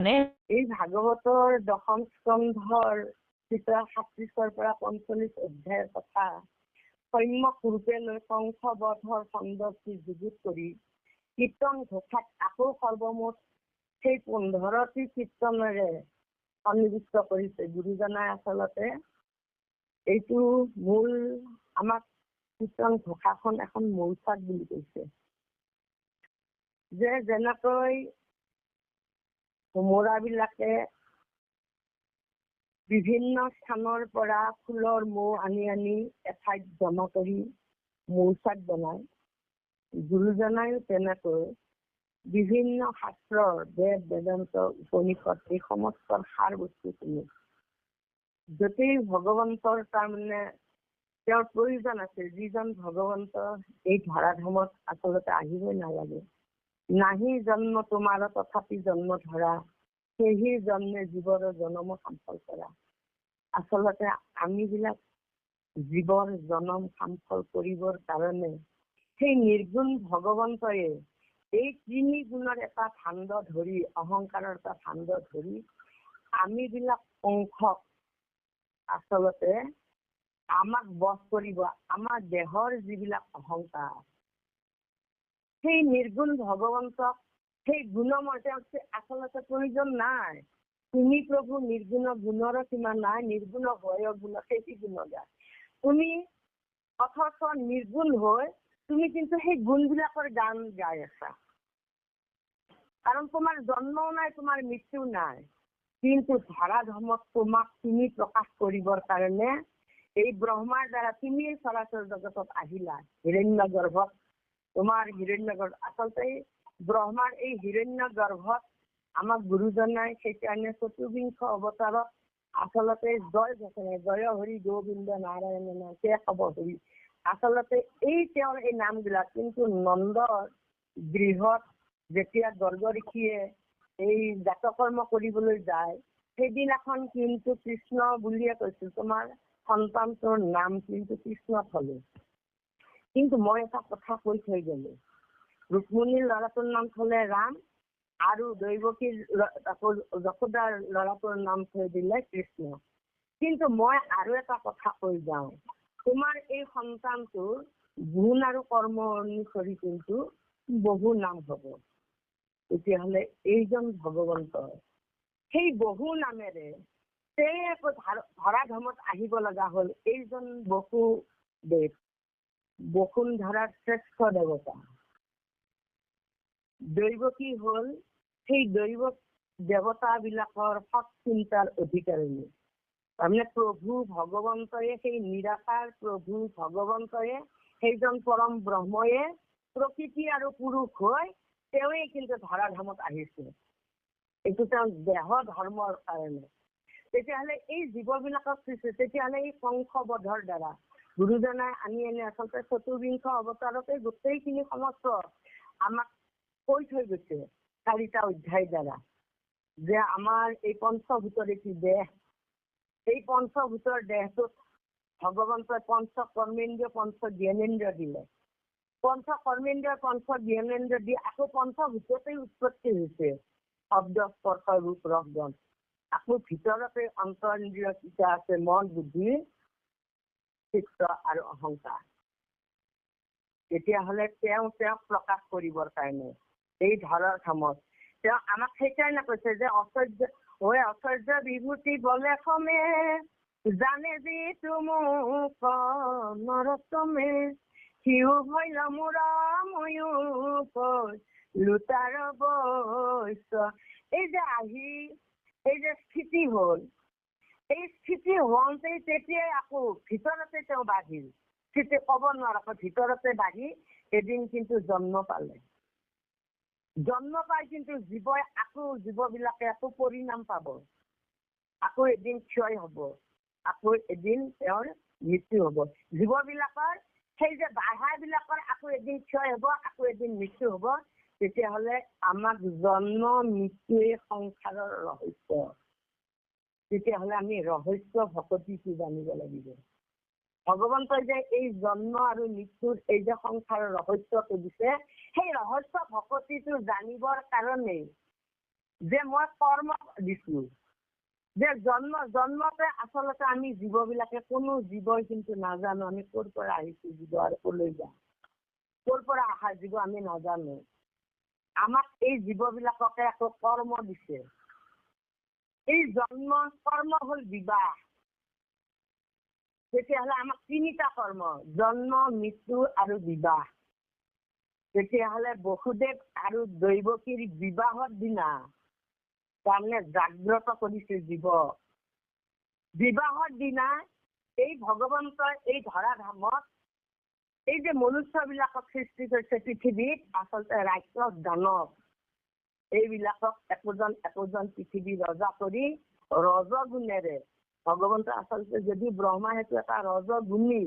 এই ভাগৱতৰ দশম স্কন্ধৰ 37 পৰা 45 অধ্যায়ৰ কথা সম্যক ৰূপে লৈ কংসবধৰ খণ্ডটি যুগুত কৰি কীৰ্তন ঘোষাত আকৌ সৰ্বমুঠ সেই 15টি কীৰ্তনেৰে সন্নিৱিষ্ট কৰিছে। গুৰুজনাই আচলতে এইটো মূল আমাক কীৰ্তন ঘোষাখন এখন মৌচাক বুলি কৈছে, যে যেনেকৈ হোমৰাবিলাকে বিভিন্ন স্থানৰ পৰা ফুলৰ মৌ আনি আনি এঠাইত জমা কৰি মৌচাক বনায়, গুৰুজনায়ো তেনেকৈ বিভিন্ন শাস্ত্ৰৰ বেদ বেদান্ত উপনিষদ এই সমস্ত সাৰ বস্তুখিনি য'তেই ভগৱন্তৰ তাৰমানে তেওঁৰ প্ৰয়োজন আছে, যিজন ভগৱন্ত এই ধৰাধামত আচলতে আহিবই নালাগে। নাহি জন্ম তোমাৰ তথাপি জন্ম ধৰা, সেহি জন্মে জীৱৰ জনম সাম্ফল কৰা। আচলতে আমিবিলাক জীৱৰ জনম সাম্ফল কৰিবৰ কাৰণে সেই নিৰ্গুণ ভগৱন্তয়ে এই 3 গুণৰ এটা ফাণ্ড ধৰি, অহংকাৰৰ এটা ফাণ্ড ধৰি আমিবিলাক অংশক আচলতে আমাক বধ কৰিব, আমাৰ দেহৰ যিবিলাক অহংকাৰ, সেই নিৰ্গুণ ভগৱন্তক সেই গুণমৰ্যাদা আচলতে প্ৰয়োজন নাই। তুমি প্ৰভু নিৰ্গুণ গুণৰ সীমা নাই, নিৰ্গুণ হয় গুণ সেই গুণ গায় তুমি, অথচ নিৰ্গুণ হৈ তুমি কিন্তু সেই গুণবিলাকৰ গান গাই আছা। কাৰণ তোমাৰ জন্মও নাই, তোমাৰ মৃত্যু নাই, কিন্তু ধৰাধামত তোমাক তুমি প্ৰকাশ কৰিবৰ কাৰণে এই ব্ৰহ্মাৰ দ্বাৰা তুমি চৰাচৰ জগতত আহিলা। হিৰণ্য গৰ্ভত তোমাৰ হিৰণ্য গৰ্ভ, আচলতে ব্ৰহ্মাৰ এই হিৰণ্য গৰ্ভত আমাক গুৰুজনাই সেইকাৰণে 24 অৱতাৰত আচলতে জয় ঘোষণা, জয় হৰি গোবিন্দ নাৰায়ণ নাথে খব হৰি, আচলতে এই তেওঁৰ এই নামবিলাক কিন্তু নন্দৰ গৃহত যেতিয়া গৰ্গ ঋষিয়ে এই জাতকৰ্ম কৰিবলৈ যায়, সেইদিনাখন কিন্তু কৃষ্ণ বুলিয়ে কৈছিল, তোমাৰ সন্তানটোৰ নাম কিন্তু কৃষ্ণ থলে। কিন্তু মই এটা কথা কৈ থৈ গলো, ৰুক্মিণীৰ ল'ৰাটোৰ নাম থলে ৰাম, আৰু দৈৱকীৰ যশোদাৰ ল'ৰাটোৰ নাম থৈ দিলে কৃষ্ণ। কিন্তু মই আৰু এটা কথা কৈ যাওঁ, তোমাৰ এই সন্তানটোৰ গুণ আৰু কৰ্ম অনুসৰি কিন্তু বহু নাম হব। তেতিয়াহলে এইজন ভগৱন্ত সেই বহু নামেৰে ধৰাধামত আহিব লগা হল। এইজন বসুদেৱ, বসুন্ধৰাৰ শ্ৰেষ্ঠ দেৱতা। দৈৱকী হল সেই দৈৱ দেৱতাবিলাকৰ সৎ চিন্তাৰ অধিকাৰিণী। তাৰমানে প্ৰভু ভগৱন্তয়ে, সেই নিৰাকাৰ প্ৰভু ভগৱন্তয়ে, সেইজন পৰম ব্ৰহ্ময়ে প্ৰকৃতি আৰু পুৰুষ হৈ তেওঁৱে কিন্তু ধৰাধামত আহিছে। এইটো তেওঁৰ দেহ ধৰ্মৰ কাৰণে। তেতিয়াহলে এই জীৱবিলাকক তেতিয়াহলে এই কংসবধৰ দ্বাৰা গুৰুজনাই আনি আচলতে 24 অৱতাৰতে গোটেইখিনি সমস্ত আমাক কৈ থৈ গৈছে 4টা অধ্যায়ৰ দ্বাৰা, যে আমাৰ এই পঞ্চভূতৰ এটি দেহ, এই পঞ্চভূতৰ দেহটোত ভগৱন্তই পঞ্চ কৰ্মেন্দ্ৰিয় পঞ্চ জ্ঞানেন্দ্ৰিয় দিলে। পঞ্চ কৰ্মেন্দ্ৰিয় পঞ্চ জ্ঞানেন্দ্ৰিয় দি আকৌ পঞ্চভূততেই উৎপত্তি হৈছে শব্দ স্পৰ্শ ৰূপ ৰস গন্ধ। আকৌ ভিতৰতে অন্তৰেন্দ্ৰিয় কেইটা আছে, মন বুদ্ধি চিত্ত আৰু অহংকাৰ। তেতিয়াহলে তেওঁক প্ৰকাশ কৰিবৰ কাৰণে এই ধৰাধামত তেওঁ আমাক সেইকাৰণে কৈছে যে ঐশ্বৰ্য বিভূতি বলে সমে, জানে যি তুমুক নৰতমে, সিও ভৈল মূৰা ময়ূৰ লুটাৰ বৈশ্য। এই যে আহি এই যে স্থিতি হল, এই স্থিতি হওঁতেই তেতিয়াই আকৌ ভিতৰতে তেওঁ বাঢ়িল। স্থিতি কব নোৱাৰা, ভিতৰতে বাঢ়ি এদিন কিন্তু জন্ম পালে। জন্ম পাই কিন্তু জীৱবিলাকে আকৌ পৰিণাম পাব, আকৌ এদিন ক্ষয় হব, আকৌ এদিন তেওঁৰ মৃত্যু হব। জীৱবিলাকৰ সেই যে বাঢ়াবিলাকৰ আকৌ এদিন ক্ষয় হব, আকৌ এদিন মৃত্যু হব। তেতিয়াহলে আমাক জন্ম মৃত্যুৱে সংসাৰৰ ৰহস্য। তেতিয়াহলে আমি ৰহস্য ভকতিটো জানিব লাগিব। ভগৱন্তই যে এই জন্ম আৰু মৃত্যুৰ এই যে সংসাৰৰ ৰহস্যটো দিছে, সেই ৰহস্য ভকতিটো জানিবৰ কাৰণেই যে মই কৰ্ম দিছো, যে জন্মতে আচলতে আমি জীৱবিলাকে কোনো জীৱই কিন্তু নাজানো আমি ক'ৰ পৰা আহিছো জীৱ আৰু ক'লৈ যাম, ক'ৰ পৰা অহা জীৱ আমি নাজানো। আমাক এই জীৱবিলাককে একো কৰ্ম দিছে। এই জন্ম কৰ্ম হ'ল বিবাহ। তেতিয়াহ'লে আমাক তিনিটা কৰ্ম, জন্ম, মৃত্যু আৰু বিবাহ। তেতিয়াহ'লে বসুদেৱ আৰু দৈৱকীৰ বিবাহৰ দিনা তাৰমানে জাগ্ৰত কৰিছে জীৱ। বিবাহৰ দিনা এই ভগৱন্তই এই ধৰাধামত এই যে মনুষ্যবিলাকক সৃষ্টি কৰিছে পৃথিৱীত, আচলতে ৰাক্ষস দানৱ এইবিলাকক একোজন একোজন পৃথিৱী ৰজা কৰি ৰজগুণেৰে ভগৱন্ত আচলতে যদি ব্ৰহ্মা সেইটো এটা ৰজগুণী,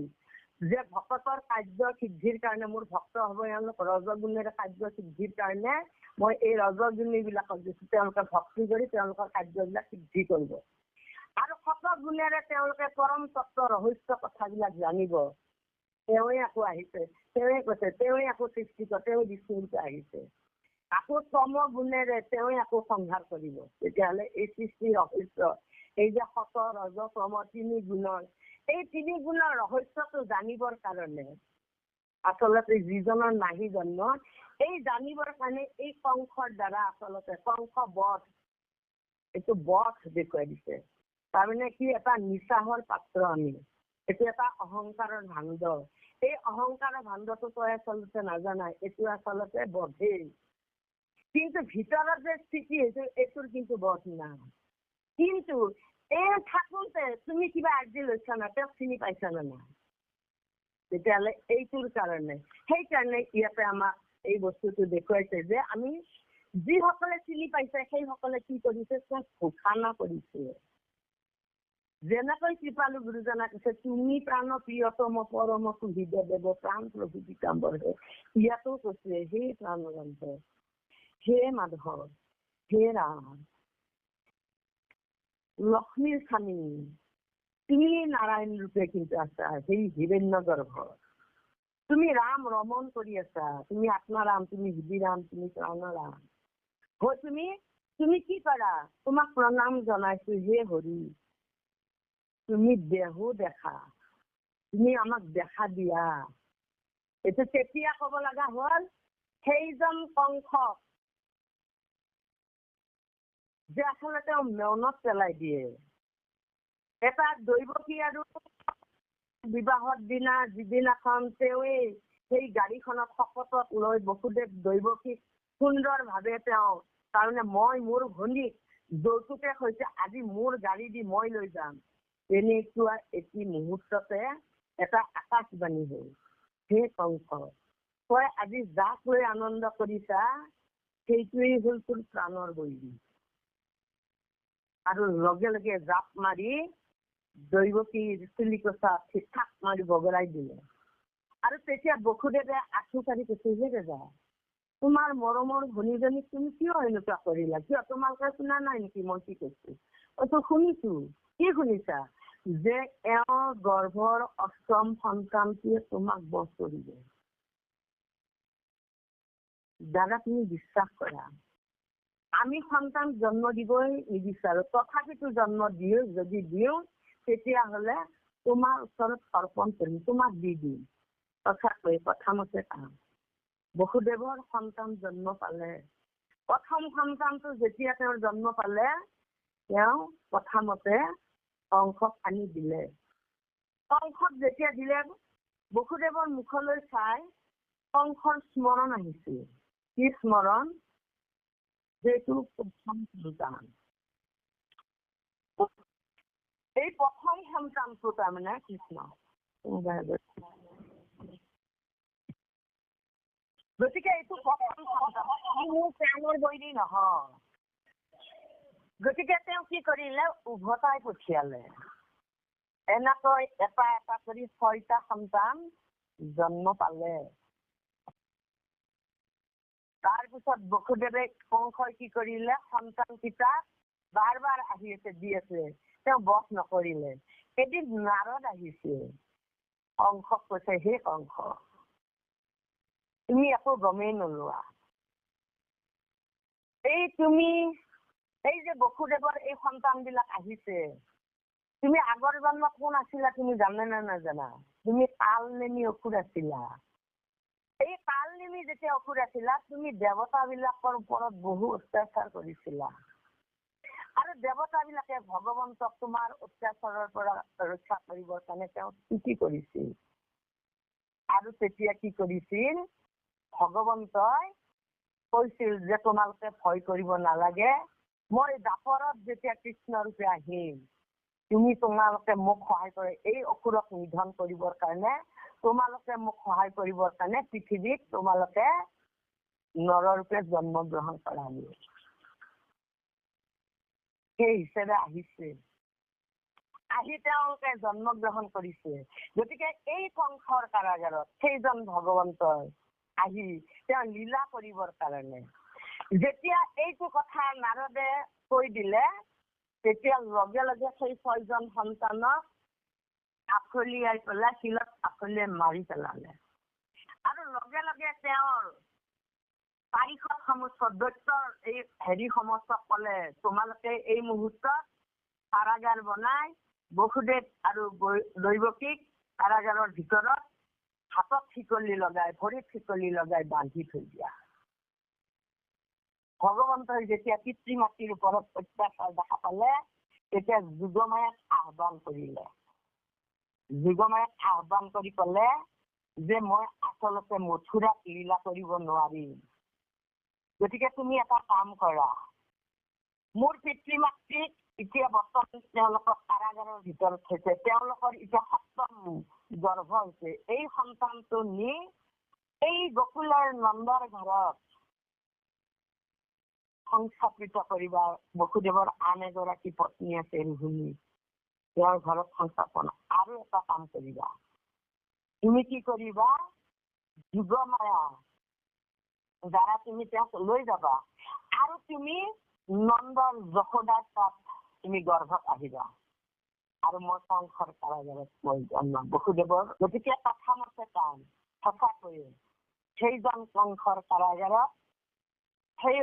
যে ভকতৰ কাৰ্য সিদ্ধিৰ কাৰণে মোৰ ভক্ত হ'ব, এওঁলোক ৰজগুণেৰে কাৰ্য সিদ্ধিৰ কাৰণে মই এই ৰজগুণীবিলাকক দিছো, তেওঁলোকে ভক্তি কৰি তেওঁলোকৰ কাৰ্যবিলাক সিদ্ধি কৰিব। আৰু সতগুণেৰে তেওঁলোকে পৰম তত্ত্ব ৰহস্য কথাবিলাক জানিব। তেওঁৱে আকৌ আহিছে, তেওঁৱে কৈছে, তেওঁৱে আকৌ সৃষ্টি কৰে, তেওঁ বিষ্ণুৰূপে আহিছে। আকৌ তম গুণেৰে তেওঁৱে আকৌ সংহাৰ কৰিব। তেতিয়াহ'লে এই সৃষ্টি ৰহস্য, এই যে সত ৰজ তম তিনি গুণৰ, এই তিনি গুণৰ ৰহস্যটো জানিবৰ কাৰণে আচলতে যিজনৰ নাহি জন্ম, এই জানিবৰ কাৰণে এই কংসৰ দ্বাৰা আচলতে কংস বধ, এইটো বধ দেখুৱাই দিছে। তাৰমানে কি এটা নিচাহৰ পাত্ৰ আমি, এইটো এটা অহংকাৰৰ ভাণ্ড। এই অহংকাৰৰ ভাণ্ডটো তই আচলতে নাজানাই, এইটো আচলতে বধেই। কিন্তু ভিতৰত যে স্থিতি হৈছে এইটোৰ কিন্তু বধ নাই। কিন্তু এই থাকোঁতে তুমি কিবা আজি লৈছা না, তেওঁক চিনি পাইছা নে নাই? তেতিয়াহ'লে এইটোৰ কাৰণে, সেইকাৰণে ইয়াতে আমাক এই বস্তুটো দেখুৱাইছে যে আমি যিসকলে চিনি পাইছে সেইসকলে কি কৰিছে, তেওঁক ঘোষণা কৰিছে। যেনেকৈ কৃপালু গুৰুজনা কৈছে, তুমি প্ৰাণ প্ৰিয়তম পৰম সুহৃদ দেৱ প্ৰাণ প্ৰভু পীতাম্বৰ হে। ইয়াতো কৈছে, হে প্ৰাণবন্ত, হে মাধৱ, হে ৰাম, লক্ষ্মীৰ স্বামী, তুমি নাৰায়ণ ৰূপে কিন্তু আছা, সেই হিৰণ্য গৰ্ভ। তুমি ৰাম ৰমন কৰি আছা, তুমি আত্মাৰাম, তুমি হৃদিৰাম, তুমি প্ৰাণৰাম। তুমি কি কৰা? তোমাক প্ৰণাম জনাইছো হে হৰি। তুমি দেহো দেখা, তুমি আমাক দেখা দিয়া। এইটো তেতিয়া ক'ব লগা হ'ল সেইজন কংসক যে আচলতে মনত পেলাই দিয়ে। এটা দৈৱকী আৰু বিবাহৰ দিনা যিদিনাখন তেওঁৱে সেই গাড়ীখনত শপতত লৈ বসুদেৱ দৈৱকীক সুন্দৰভাৱে তেওঁ তাৰমানে মই মোৰ ভনীক যৌতুকে কৈছে, আজি মোৰ গাড়ী দি মই লৈ যাম। তেনেকুৱা এটি মুহূৰ্ততে এটা আকাশবাণী হ'ল, হে কংস, তই আজি যাক লৈ আনন্দ কৰিছা সেইটোৱেই হ'ল তোৰ প্ৰাণৰ বৈৰী। আৰু লগে লগে জাপ মাৰি দৈৱকীৰ চুলিকোছা থাক মাৰি বগৰাই দিলে। আৰু তেতিয়া বসুদেৱে আঁঠু কাঢ়ি কৈছে, হে ৰজা, তোমাৰ মৰমৰ ভনীজনীক তুমি কিয় এনেকুৱা কৰিলা? কিয় তোমালোকে শুনা নাই নেকি মই কি কৈছো? তো শুনিছো। কি শুনিছা? যে এওঁৰ গৰ্ভৰ অষ্টম সন্তানটোৱে তোমাক বধ কৰিব। দাদা তুমি বিশ্বাস কৰা, আমি সন্তান জন্ম দিবই নিবিচাৰো, তথাপিতো জন্ম দিও, যদি দিওঁ তেতিয়াহ'লে তোমাৰ ওচৰত অৰ্পণ কৰিম, তোমাক দি দিম। সঁচাকৈ কথামতে কাম। বসুদেৱৰ সন্তান জন্ম পালে, প্ৰথম সন্তানটো যেতিয়া তেওঁৰ জন্ম পালে, তেওঁ কথামতে কংসক আনি দিলে। কংসক যেতিয়া দিলে, বসুদেৱৰ মুখলৈ চাই কংসৰ স্মৰণ আহিছিল। কি স্মৰণ? যেটো প্ৰথম সন্তান, এই প্ৰথম সন্তানটো তাৰমানে কৃষ্ণ। গতিকে এইটো প্ৰথম সন্তান, মোৰ প্ৰাণৰ বৈৰী নহয়। গতিকে তেওঁ কি কৰিলে, উভতাই পঠিয়ালে। এনেকৈ এটা এটা কৰি 6টা সন্তান জন্ম পালে। তাৰপিছত বসুদেৱে কংসই কি কৰিলে, সন্তান কেইটা বাৰ বাৰ আহি আছে দি আছে, তেওঁ বধ নকৰিলে। এদিন নাৰদ আহিছে, কংসক কৈছে, হে কংস, তুমি একো গমেই নোলোৱা, এই তুমি এই যে বসুদেৱৰ এই সন্তানবিলাক আহিছে, তুমি আগৰ জন্মত কোন আছিলা তুমি জানা নে নাজানা? তুমি কালনেমী অসুৰ আছিলা। এই কালনেমী যেতিয়া অসুৰ আছিলা, তুমি দেৱতাবিলাকৰ ওপৰত বহু অত্যাচাৰ কৰিছিলা। আৰু দেৱতাবিলাকে ভগৱন্তক তোমাৰ অত্যাচাৰৰ পৰা ৰক্ষা কৰিবৰ কাৰণে তেওঁ স্তুতি কৰিছিল। আৰু তেতিয়া কি কৰিছিল? ভগৱন্তই কৈছিল যে তোমালোকে ভয় কৰিব নালাগে, মই দাপৰত যেতিয়া কৃষ্ণ ৰূপে আহিম, তোমালোকে মোক সহায় কৰে, এই অসুৰক নিধন কৰিবৰ কাৰণে তোমালোকে মোক সহায় কৰিবৰ কাৰণে পৃথিৱীত তোমালোকে নৰৰূপে জন্মগ্ৰহণ কৰাবি। সেই হিচাপে আহিছে, আহি তেওঁলোকে জন্মগ্ৰহণ কৰিছে। গতিকে এই কংসৰ কাৰাগাৰত সেইজন ভগৱন্তই আহি তেওঁ লীলা কৰিবৰ কাৰণে যেতিয়া এইটো কথা নাৰদে কৈ দিলে, তেতিয়া লগে লগে সেই 6জন সন্তানক আখলিয়াই পেলাই শিলত আখলিয়াই মাৰি পেলালে। আৰু লগে লগে তেওঁৰ পাৰিষদ সমস্ত দৈত্যৰ এই সমস্ত কলে, তোমালোকে এই মুহূৰ্তত কাৰাগাৰ বনাই বসুদেৱ আৰু দৈৱকীক কাৰাগাৰৰ ভিতৰত হাতত শিকলি লগাই ভৰিত শিকলি লগাই বান্ধি থৈ দিয়া। ভগৱন্তই যেতিয়া পিতৃ মাতৃৰ ওপৰত অত্যাচাৰ দেখা পালে, তেতিয়া যোগমায়াক আহ্বান কৰিলে। যোগমায়াক আহ্বান কৰি কলে যে মই আচলতে মথুৰাত লীলা কৰিব নোৱাৰিম, গতিকে তুমি এটা কাম কৰা, মোৰ পিতৃ মাতৃক এতিয়া বৰ্তমান তেওঁলোকৰ কাৰাগাৰৰ ভিতৰত থৈছে, তেওঁলোকৰ এতিয়া 7ম গৰ্ভ হৈছে, এই সন্তানটো নি এই গকুলৰ নন্দৰ ঘৰত সংস্থাপিত কৰিবা। বসুদেৱৰ আন এগৰাকী পত্নী আছে ৰোহিণী, তেওঁৰ ঘৰত সংস্থাপন। আৰু এটা কাম কৰিবা, তুমি কি কৰিবা, যোগমায়া দ্বাৰা তুমি তেওঁক লৈ যাবা আৰু তুমি নন্দৰ যশোদাৰ তাত তুমি গৰ্ভত আহিবা আৰু মই কংসৰ কাৰাগাৰত মই জন্মাম বসুদেৱৰ। গতিকে কথামতে কাম সঁচাকৈয়ে সেইজন কংসৰ কাৰাগাৰত সেই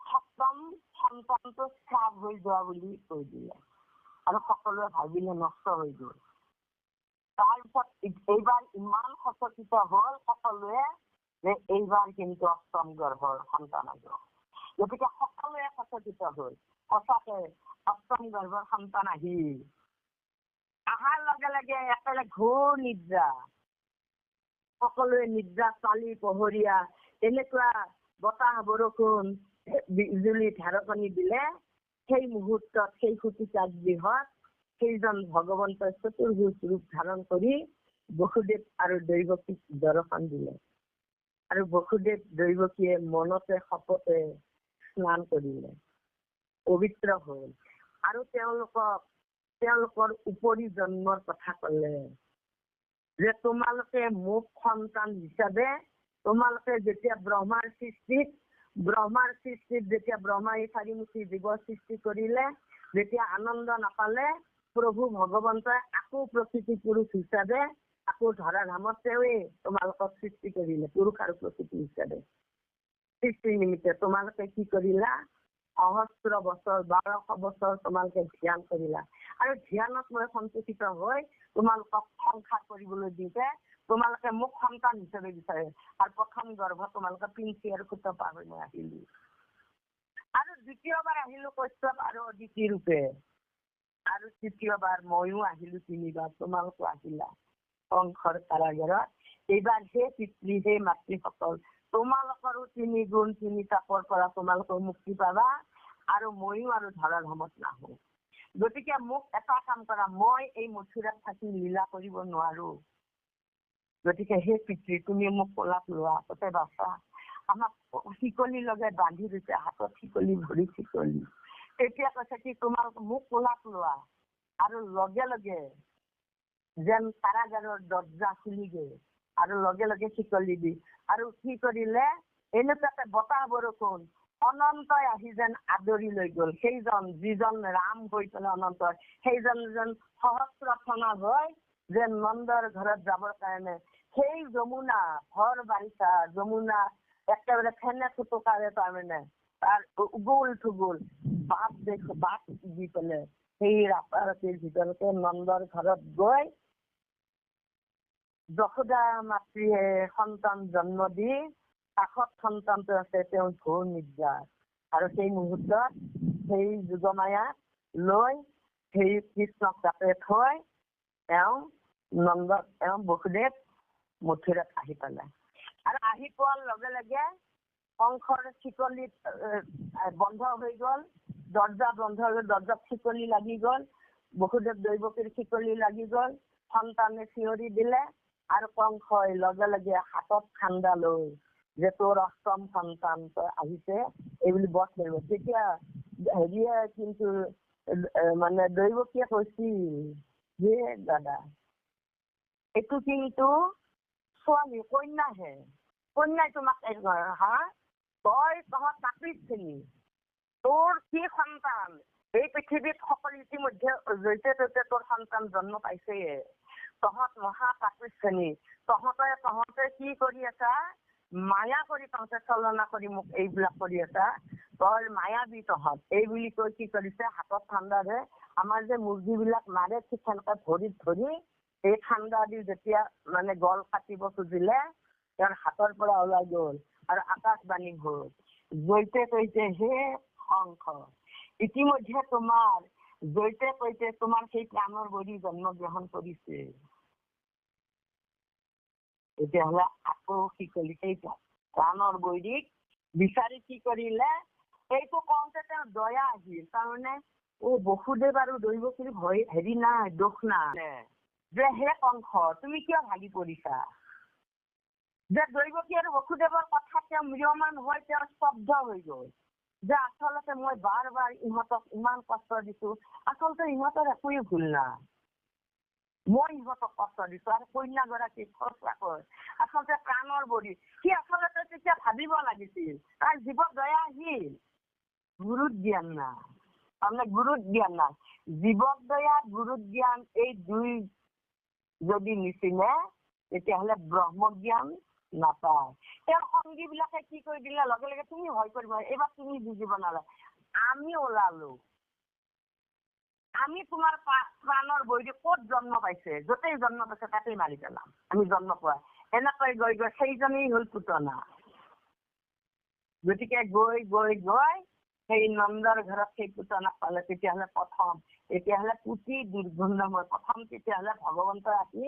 7ম সন্তানটো শ্ৰাপ হৈ যোৱা বুলি কৈ দিলে আৰু সকলোৱে ভাবিলে নষ্ট হৈ গল। তাৰপিছত এইবাৰ ইমান সচকিত হল সকলোৱে যে এইবাৰ কিন্তু 8ম গৰ্ভৰ সন্তান আহিব। গতিকে সকলোৱে সচকিত হল, সঁচাকে 8ম গৰ্ভৰ সন্তান আহিল। অহাৰ লগে লগে একেবাৰে ঘোৰ নিদ্ৰা, সকলোৱে নিদ্ৰা চালি পোহৰীয়া, এনেকুৱা বতাহ বৰষুণ বিজুলী ঢেৰেকনি দিলে। সেই মুহূৰ্তত সেই সুতিকা গৃহত সেইজন ভগৱন্তই চতুৰ্ভুজ ৰূপ ধাৰণ কৰি বসুদেৱ আৰু দৈৱকীক দৰ্শন দিলে। আৰু বসুদেৱ দৈৱকীয়ে মনতে শপতে স্নান কৰিলে, পবিত্ৰ হল আৰু তেওঁলোকৰ উপৰি জন্মৰ কথা কলে যে তোমালোকে মোক সন্তান হিচাপে, তোমালোকে যেতিয়া ব্ৰহ্মাৰ সৃষ্টিত যেতিয়া ব্ৰহ্মাই 4মুখী জীৱৰ সৃষ্টি কৰিলে, যেতিয়া আনন্দ নাপালে প্ৰভু ভগৱন্তই আকৌ প্ৰকৃতি পুৰুষ হিচাপে আকৌ ধৰা ধামত তেওঁৱে তোমালোকক সৃষ্টি কৰিলে। পুৰুষ আৰু প্ৰকৃতি হিচাপে সৃষ্টি নিমিত্তে তোমালোকে কি কৰিলা, সহস্ৰ বছৰ 1200 বছৰ তোমালোকে ধ্যান কৰিলা। আৰু ধ্যানত মই সন্তুষ্ট হৈ তোমালোকক সংসাৰ কৰিবলৈ দিওঁতে তোমালোকে মোক সন্তান হিচাপে বিচাৰে। আৰু 1ম গৰ্ভ তোমালোকে পিঞ্চি আৰু সুতপা হৈ মই আহিলো। আৰু দ্বিতীয়বাৰ আহিলো কশ্যপ আৰু অদিতি ৰূপে। আৰু তৃতীয়বাৰ ময়ো আহিলো 3বাৰ, তোমালোকো আহিলা কংসৰ কাৰাগাৰত। এইবাৰ হে পিতৃ হে মাতৃসকল, তোমালোকৰো 3 গুণ 3 তাপৰ পৰা তোমালোকৰ মুক্তি পাবা আৰু ময়ো আৰু ধৰা ধামত নাহো। গতিকে মোক এটা কাম কৰা, মই এই মথুৰাত থাকি লীলা কৰিব নোৱাৰো, গতিকে সেই পিতৃ তুমি মোক কোলাত লোৱা, তাতে বাচা। আমাক শিকলি লগাই বান্ধি দিছে, হাতত শিকলি ভৰিত শিকলি। তেতিয়া কৈছে কি তোমালোক মোক কোলাত লোৱা। আৰু লগে লগে যেন কাৰাগাৰৰ দৰ্জা খুলি গল আৰু লগে লগে শিকলি দি আৰু কি কৰিলে, এনেকুৱাকে বতাহ বৰষুণ অনন্তই আহি যেন আদৰি লৈ গল। সেইজন যিজন ৰাম হৈ পেলাই অনন্ত, সেইজন যেন সহস্ৰথনা হৈ যেন নন্দৰ ঘৰত যাবৰ কাৰণে সেই যমুনা ভৰ বাৰিষা যমুনা একেবাৰে ফেনে ফুটুকাৰে তাৰমানে তাৰ উগুল থুগুল বাট দি পেলাই সেই ৰাতাৰাতিৰ ভিতৰতে নন্দৰ ঘৰত গৈ যশোদা মাতৃয়ে সন্তান জন্ম দি কাষত সন্তানটো আছে তেওঁ ঘোৰ নিদ্ৰা। আৰু সেই মুহূৰ্তত সেই যোগমায়া লৈ সেই কৃষ্ণক তাতে থৈ বসুদেৱ মথুৰাত আহি পালে। আৰু আহি পোৱাৰ লগে লগে কংসৰ চিকলি বন্ধ হৈ গল, দৰ্জা বন্ধ হৈ গল, দৰ্জাত চিকলি লাগি গল, বসুদেৱ দৈৱকীৰ চিকলি লাগি গল, সন্তানে চিঞৰি দিলে। আৰু কংসই লগে লগে হাতত খান্দা লৈ যে তোৰ অষ্টম সন্তান আহিছে এইবুলি বধ কৰিব। তেতিয়া হেৰিয়ে কিন্তু মানে দৈৱকীয়ে কৈছিল যে দাদা এইটো কিন্তু ছোৱালী কন্যাহে, কন্যাই তোমাক তহঁত পাপিত শ্ৰেণী, তোৰ কি সন্তান এই পৃথিৱীত সকলো ইতিমধ্যে য'তে ত'তে তোৰ সন্তান জন্ম পাইছেয়ে, তহঁত মহা পাপিত শ্ৰেণী, তহঁতে কি কৰি আছা, মায়া কৰি তহঁতে চলনা কৰি মোক এইবিলাক কৰি আছা, তই মায়াবী তহঁত এই বুলি কৈ কি কৰিছে হাতত ঠাণ্ডাৰে আমাৰ যে মুৰ্গী বিলাক মাৰে ঠিক সেনেকে ভৰিত ধৰি এই ঠাণ্ডা দি যেতিয়া মানে গল কাটিব খুজিলে তেওঁৰ হাতৰ পৰা ওলাই গল আৰু আকাশবাণী হ'ল জৈতে কৈছে হে কংস, ইতিমধ্যে তোমাৰ জৈতে কৈছে তোমাৰ সেই প্ৰাণৰ বলি জন্মগ্ৰহণ কৰিছে। তেতিয়াহ'লে আকৌ কি কৰিলে সেই প্ৰাণৰ বৈৰীক বিচাৰি কি কৰিলে, এইটো কওঁতে তেওঁ দয়া আহিল। তাৰমানে বসুদেৱ আৰু দৈৱকীৰ ভয় হেৰি নাই, দুখ নাই যে হে কংস তুমি কিয় ভাগি পৰিছা, যে দৈৱকী আৰু বসুদেৱৰ কথা তেওঁ ম্ৰিয়মান হৈ তেওঁ স্তব্ধ হৈ গল যে আচলতে মই বাৰ বাৰ ইহঁতক ইমান কষ্ট দিছো, আচলতে ইহঁতৰ একোৱে ভুল নাই, মই ইহঁতক কষ্ট দিছো। আৰু কন্যাগৰাকীক সঁচাকৈ আচলতে প্ৰাণৰ বলি সি আচলতে তেতিয়া ভাবিব লাগিছিল, তাৰ জীৱত দয়া আহিল, গুৰুত জ্ঞান নাই, তাৰমানে গুৰুত জ্ঞান নাই, জীৱক দয়া গুৰুত জ্ঞান এই দুই যদি নিচিনে তেতিয়াহ'লে ব্ৰহ্মজ্ঞান নাপায়। তেওঁৰ সংগী বিলাকে কি কৰি দিলে, লগে লগে তুমি ভয় কৰিব, এইবাৰ তুমি বুজিব নালাগে, আমি ওলালো, আমি তোমাৰ প্ৰাণৰ বৈৰী ক'ত জন্ম পাইছে, য'তেই জন্ম পাইছে তাতেই মাৰি পেলাম, আমি জন্ম পোৱা এনেকৈ গৈ গৈ সেইজনেই হল পুতনা। গতিকে গৈ গৈ গৈ সেই নন্দৰ ঘৰত সেই পুতনাক পালে। তেতিয়াহ'লে পুতি দুৰ্গন্ধময় প্ৰথম তেতিয়াহ'লে ভগৱন্ত আহি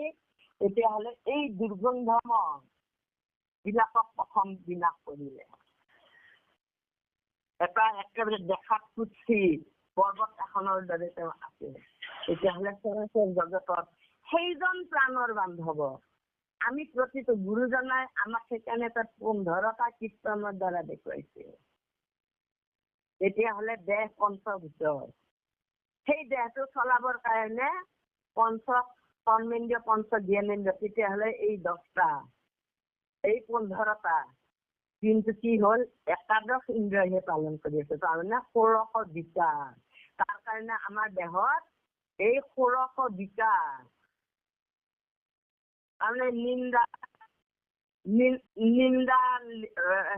তেতিয়াহ'লে এই দুৰ্গন্ধময় বিলাকক প্ৰথম বিনাশ কৰিলে। এটা একেবাৰে দেখাত কুৎসিত পৰ্বত এখনৰ দৰে তেওঁ আছে। তেতিয়াহ'লে চৰাচৰ জগতত সেইজন প্ৰাণৰ বান্ধৱ আমি প্ৰতিটো গুৰুজনাই আমাক সেইকাৰণে তাত 15টা কীৰ্তনৰ দ্বাৰা দেখুৱাইছে। তেতিয়াহ'লে দেহ পঞ্চভূত, সেই দেহটো চলাবৰ কাৰণে পঞ্চ কৰ্মেন্দ্ৰিয় পঞ্চ জ্ঞানেন্দ্ৰিয়, তেতিয়াহ'লে এই 10টা এই 15টা কিন্তু কি হ'ল একাদশ ইন্দ্ৰিয়হে পালন কৰি আছে, তাৰমানে 16 বিকাৰ। তাৰ কাৰণে আমাৰ দেহত এই 16 বিকাৰ, তাৰমানে নিন্দা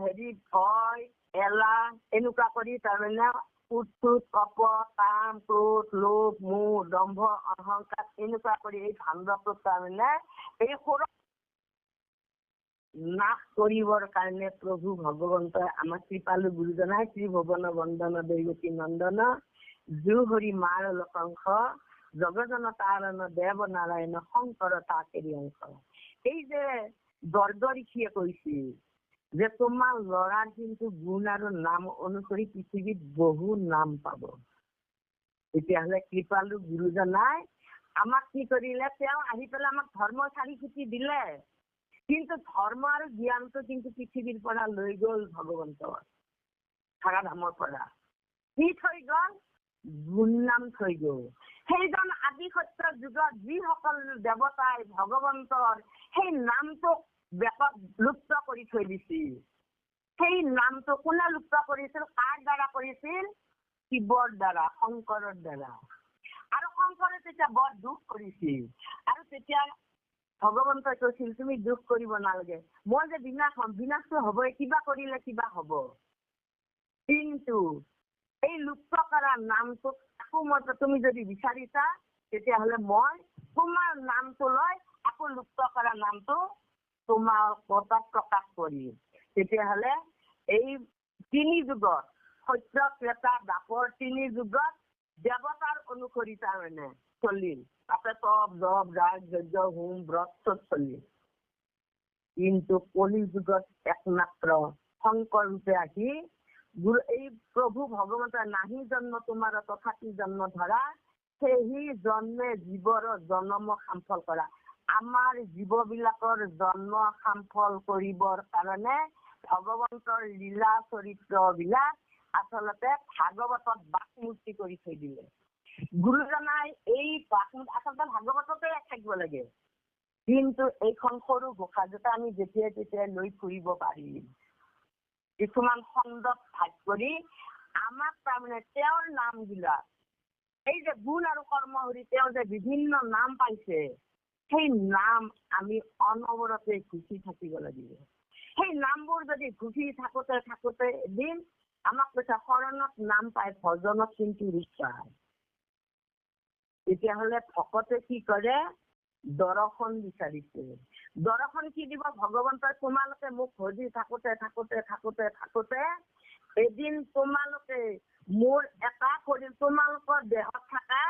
হেৰি ভয় এলাহ এনেকুৱা কৰি তাৰমানে কুৎসুত কপট কাম ক্ৰোধ লোভ মোহ দম্ভ অহংকাৰ এনেকুৱা কৰি এই ভাণ্ডটোত তাৰমানে এই নাশ কৰিবৰ কাৰণে প্ৰভু ভগৱন্তই আমাৰ কৃপালু গুৰুজনাই ত্ৰিভুৱন বন্দন দৈৱকী নন্দন জু হৰি মাৰ লোকাংশ জগজন তাৰণ দেৱ নাৰায়ণ শংকৰ তাকেৰি অংশ। এই যে দৰ্গ ঋষিয়ে কৈছিল যে তোমাৰ ল'ৰাৰ কিন্তু গুণ আৰু নাম অনুসৰি পৃথিৱীত বহু নাম পাব। তেতিয়াহ'লে কৃপালু গুৰুজনাই আমাক কি কৰিলে, তেওঁ আহি পেলাই আমাক ধৰ্ম চাৰি ফুটি দিলে, কিন্তু ধৰ্ম আৰু জ্ঞানটো কিন্তু পৃথিৱীৰ পৰা লৈ গল ভগৱন্তৰ ধাৰাধামৰ পৰা। কি থৈ গল? গুণ নাম থৈ গল। সেইজন আদি সত্য যুগত যিসকল দেৱতাই ভগৱন্তৰ সেই নামটোক বেকত লুপ্ত কৰি থৈ দিছিল, সেই নামটো কোনে লুপ্ত কৰিছিল, কাৰ দ্বাৰা কৰিছিল? শিৱৰ দ্বাৰা, শংকৰৰ দ্বাৰা। আৰু শংকৰে তেতিয়া বৰ দুখ কৰিছিল। আৰু তেতিয়া ভগৱন্তই কৈছিল তুমি দুখ কৰিব নালাগে, মই যে বিনাশ হম, বিনাশটো হবই, কিবা কৰিলে কিবা হব। কিন্তু এই লুপ্ত কৰা নামটোক আকৌ তুমি যদি বিচাৰিছা তেতিয়াহ'লে মই তোমাৰ নামটো লৈ আকৌ লুপ্ত কৰা নামটো তোমাৰ পদত প্ৰকাশ কৰিম। তেতিয়াহ'লে এই তিনি যুগত সত্য ত্ৰেতা দ্বাপৰ তিনি যুগত দেৱতাৰ অনুসৰি তাৰমানে চলিল। তাতে তপ জপ ৰাগ যজ্ঞ হোম ব্ৰত চব চলিল। কিন্তু কলি যুগত একমাত্ৰ শংকৰ ৰূপে আহি এই প্ৰভু ভগৱন্তৰ নাহি জন্ম তোমাৰ তথাপি জন্ম ধৰা সেই জন্মে জীৱৰ জন্ম সামফল কৰা। আমাৰ জীৱবিলাকৰ জন্ম সামফল কৰিবৰ কাৰণে ভগৱন্তৰ লীলা চৰিত্ৰবিলাক আচলতে ভাগৱতত বাকমূৰ্তি কৰি থৈ দিলে। গুৰুজনাই এই আচলতে ভাগৱততে থাকিব লাগে। কিন্তু এইখন সৰু ঘোষা যাতে আমি যেতিয়াই তেতিয়াই লৈ ফুৰিব পাৰিম। কিছুমান খণ্ডত ভাগ কৰি আমাক তাৰমানে তেওঁৰ নামবিলাক এই যে গুণ আৰু কৰ্মহৰি তেওঁ যে বিভিন্ন নাম পাইছে সেই নাম আমি অনবৰতে ঘুচি থাকিব লাগিব। সেই নামবোৰ যদি ঘুচি থাকোতে থাকোতে এদিন আমাক কৈছে শৰণত নাম পায় ভজনত কিন্তু ৰূপ পায়। তেতিয়াহ'লে ভকতে কি কৰে দৰ্শন বিচাৰিছে। দৰ্শন কি দিব ভগৱন্তই তোমালোকে মোক ভজি থাকোতে থাকোতে থাকোতে থাকোতে এদিন তোমালোকে মোৰ এটা শৰীৰ তোমালোকৰ দেহত থকা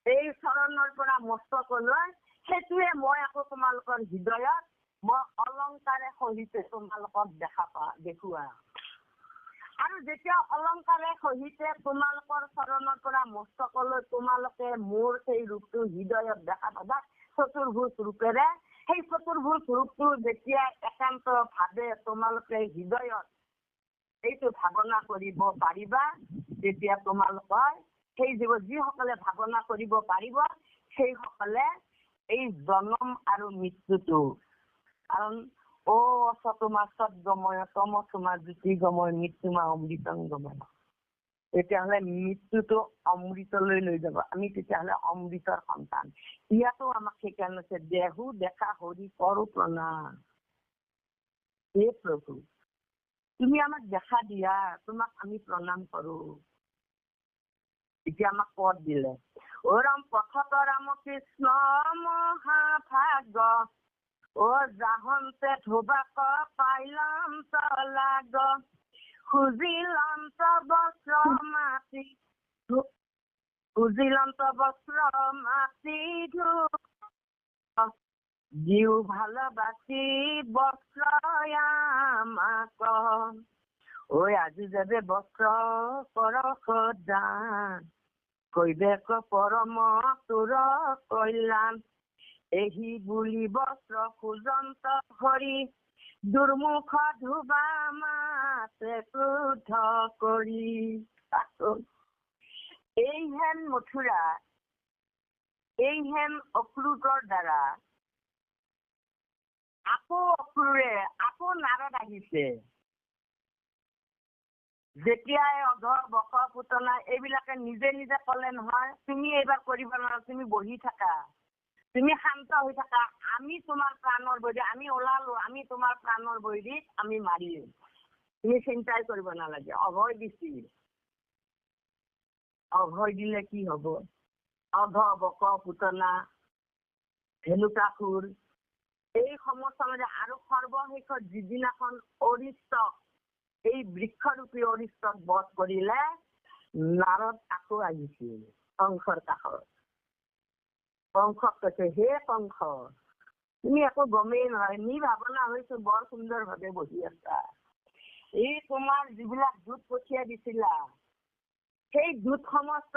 এই চৰণৰ পৰা মস্তকলৈ সেইটোৱে মই আকৌ তোমালোকৰ হৃদয়ত মই অলংকাৰে সহিত তোমালোকক দেখুৱা। আৰু যেতিয়া অলংকাৰে সহিতে তোমালোকৰ চৰণৰ পৰা মস্তকলৈ তোমালোকে মোৰ সেই ৰূপটো হৃদয়ত দেখা পাবা চতুৰ্ভুজ ৰূপেৰে, সেই চতুৰ্ভুজ ৰূপটো যেতিয়া একান্ত ভাৱে তোমালোকে হৃদয়ত এইটো ভাৱনা কৰিব পাৰিবা তেতিয়া তোমালোকৰ সেই যিসকলে ভাৱনা কৰিব পাৰিব সেইসকলে এই জন্ম আৰু মৃত্যুটো কাৰণ তোমাৰ সৎগময় তম তোমাৰ জ্যোতিগময় মৃত্যুমা অমৃতংগময়। তেতিয়াহ'লে মৃত্যুটো অমৃতলৈ লৈ যাব। আমি তেতিয়াহ'লে অমৃতৰ সন্তান। ইয়াতো আমাক সেইকাৰণে দেহু দেখা হৰি কৰো প্ৰণাম। হে প্ৰভু তুমি আমাক দেখা দিয়া, তোমাক আমি প্ৰণাম কৰো। এতিয়া আমাক পদ দিলে ওৰাম পথত ৰাম কৃষ্ণ মহাভাগ জাহন্তে ধোবাক পাইলাম তলাগ খুজিলাম বস্ত্ৰ মাতি জিউ ভালবাসি বস্ত্ৰ আমাক ঐ আজি যাবে বস্ত্ৰ পৰশ দান কৈবেক পৰম তোৰ কল্যাণ এহি বুলি বস্ত্ৰ খুজন্ত হৰি দুৰ্মুখ ধুবা মাতে ক্ৰোধ কৰি। এইহেন মথুৰা এইহেন অক্ৰূৰৰ দ্বাৰা আকৌ অক্ৰূৰে আকৌ নাৰদ আহিছে। যেতিয়াই অঘৰ বক পুতনা এইবিলাকে নিজে নিজে কলে নহয় তুমি এইবাৰ কৰিব নোৱাৰা, তুমি বহি থাকা, তুমি শান্ত হৈ থাকা, আমি তোমাৰ প্ৰাণৰ বৈৰী আমি ওলালো, আমি তোমাৰ প্ৰাণৰ বৈৰীক আমি মাৰিম, তুমি চিন্তাই কৰিব নালাগে। অভয় দিছিল। অভয় দিলে কি হব? অঘ বক পুতনা ধেনুকাসুৰ এই সমস্ত আৰু সৰ্বশেষত যিদিনাখন অৰিষ্ট এই বৃক্ষৰূপী অৰিষ্টক বধ কৰিলে নাৰদ আকৌ আহিছিল কংসৰ কাষত। কংসক কৈছে হে কংস তুমি একো গমেই নহয়, ভাৱনা হৈছো বৰ সুন্দৰ ভাৱে বহি আছা। এই তোমাৰ যিবিলাক দূত পঠিয়াই দিছিলা সেই দূত সমস্ত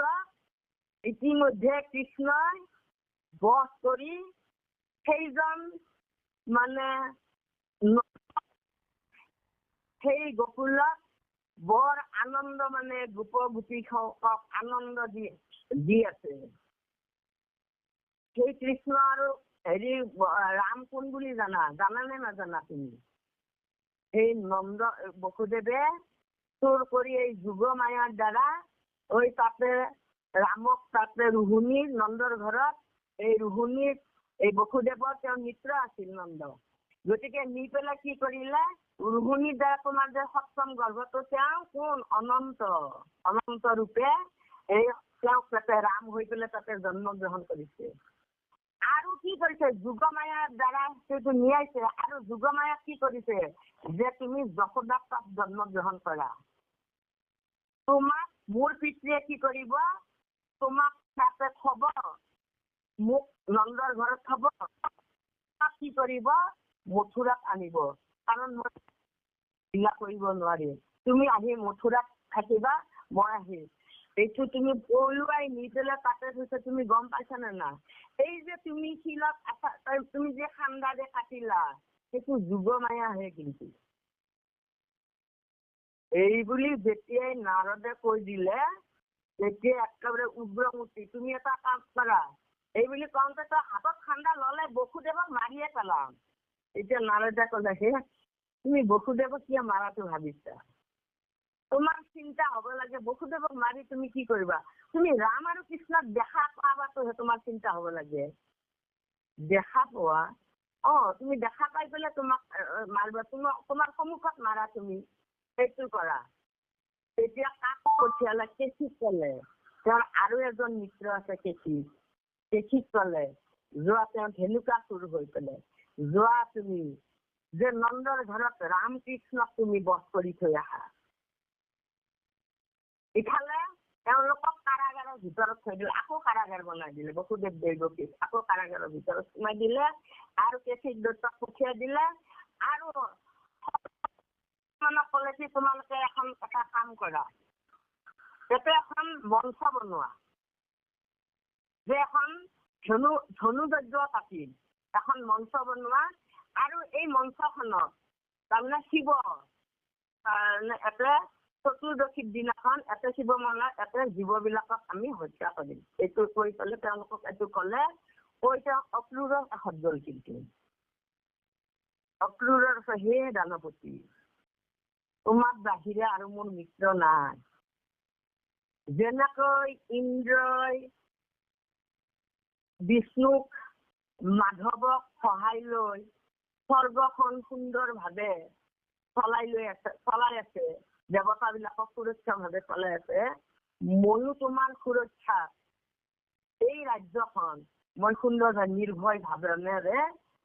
ইতিমধ্যে কৃষ্ণই বধ কৰি সেইজন সেই গোকুলত বৰ আনন্দ গোপ গোপীসকলক আনন্দ দি আছে। সেই কৃষ্ণ আৰু ৰাম কোন বুলি জানানে নাজানা তুমি? এই নন্দ বসুদেৱে চোৰ কৰি এই যুগ মায়াৰ দ্বাৰা তাতে ৰামক তাতে ৰোহিণীৰ নন্দৰ ঘৰত এই ৰোহিণীৰ এই বসুদেৱৰ তেওঁৰ মিত্ৰ আছিল নন্দ। গতিকে নি পেলাই কি কৰিলে ৰোহিণী দা তোমাৰ যে সপ্তম গৰ্ভটো তেওঁ কোন অনন্ত ৰূপে এই তেওঁ তাতে ৰাম হৈ পেলাই তাতে জন্ম গ্ৰহণ কৰিছে। আৰু কি কৰিছে যোগমায়াৰ দ্বাৰা সেইটো নিয়াইছে। আৰু যোগমায়া কি কৰিছে যে তুমি যশোদাক তাত জন্ম গ্ৰহণ কৰা। তোমাক মোৰ পিতৃয়ে কি কৰিব, তোমাক তাতে থব, মোক নন্দৰ ঘৰত থব, কি কৰিব মথুৰাত আনিব। কাৰণ মই বিয়া কৰিব নোৱাৰিম, তুমি আহি মথুৰাত থাকিবা, মই আহিম। এইটো তুমি পলুৱাই নি পেলাই তাতে থৈছে, তুমি গম পাইছা নে না? এই যে তুমি শিলত তুমি যে খান্দাৰে কাটিলা, সেইটো যোগমায়াহে কিন্তু। এই বুলি যেতিয়াই নাৰদে কৈ দিলে, তেতিয়া একেবাৰে উগ্ৰমূৰ্তি, তুমি এটা কাম কৰা। এই বুলি কওঁতে তো হাতত খান্দা ললে, বসুদেৱক মাৰিয়ে পেলাম। এতিয়া নাৰদে ক'লে, হে তুমি বসুদেৱক কিয় মাৰাটো ভাবিছা? তোমাৰ চিন্তা হব লাগে, বসুদেৱক মাৰি তুমি কি কৰিবা? তুমি ৰাম আৰু কৃষ্ণক দেখা পাবাটোহে তোমাৰ চিন্তা হব লাগে। দেখা পোৱা, তুমি দেখা পাই পেলাই তোমাক মাৰিবা, তোমাৰ সন্মুখত মাৰা তুমি। সেইটো কৰা। তেতিয়া কাক পঠিয়ালে? কেশীক কলে। তেওঁৰ আৰু এজন মিত্ৰ আছে কেশীক কলে, যোৱা তেওঁ ধেনুকাসুৰ হৈ পেলাই, যোৱা তুমি যে নন্দৰ ঘৰত ৰাম কৃষ্ণক তুমি বধ কৰি থৈ আহা। ইফালে তেওঁলোকক কাৰাগাৰৰ ভিতৰত থৈ দিলে, আকৌ কাৰাগাৰ বনাই দিলে। বসুদেৱ দেৱকীক আকৌ কাৰাগাৰৰ ভিতৰত সোমাই দিলে, আৰু কেশীক দত্তক পঠিয়াই দিলে। আৰু কলে কি তোমালোকে এটা কাম কৰা, যাতে এখন মঞ্চ বনোৱা, যে এখন ধনু যজ্ঞ পাতিম, এখন মঞ্চ বনোৱা। আৰু এই মঞ্চখনত তাৰমানে শিৱ এতে চতুৰ্দশীৰ দিনাখন এতে শিৱ মন্দিৰত এতে জীৱবিলাকক আমি হত্যা কৰিম। এইটো কৈ পেলাই তেওঁলোকক এইটো কলে, কৈ তেওঁ অক্ৰূৰৰ কাষত গল। কিন্তু অক্ৰূৰৰ হে দানপতি, তোমাৰ বাহিৰে আৰু মোৰ মিত্ৰ নাই। যেনেকৈ ইন্দ্ৰই বিষ্ণুক মাধৱক সহায় লৈ স্বৰ্গখন সুন্দৰভাৱে চলাই আছে, দেৱতাবিলাকক সুৰক্ষাভাৱে চলাই আছে, ময়ো তোমাৰ সুৰক্ষা এই ৰাজ্যখন মই সুন্দৰভাৱে নিৰ্ভয় ভাৱেৰে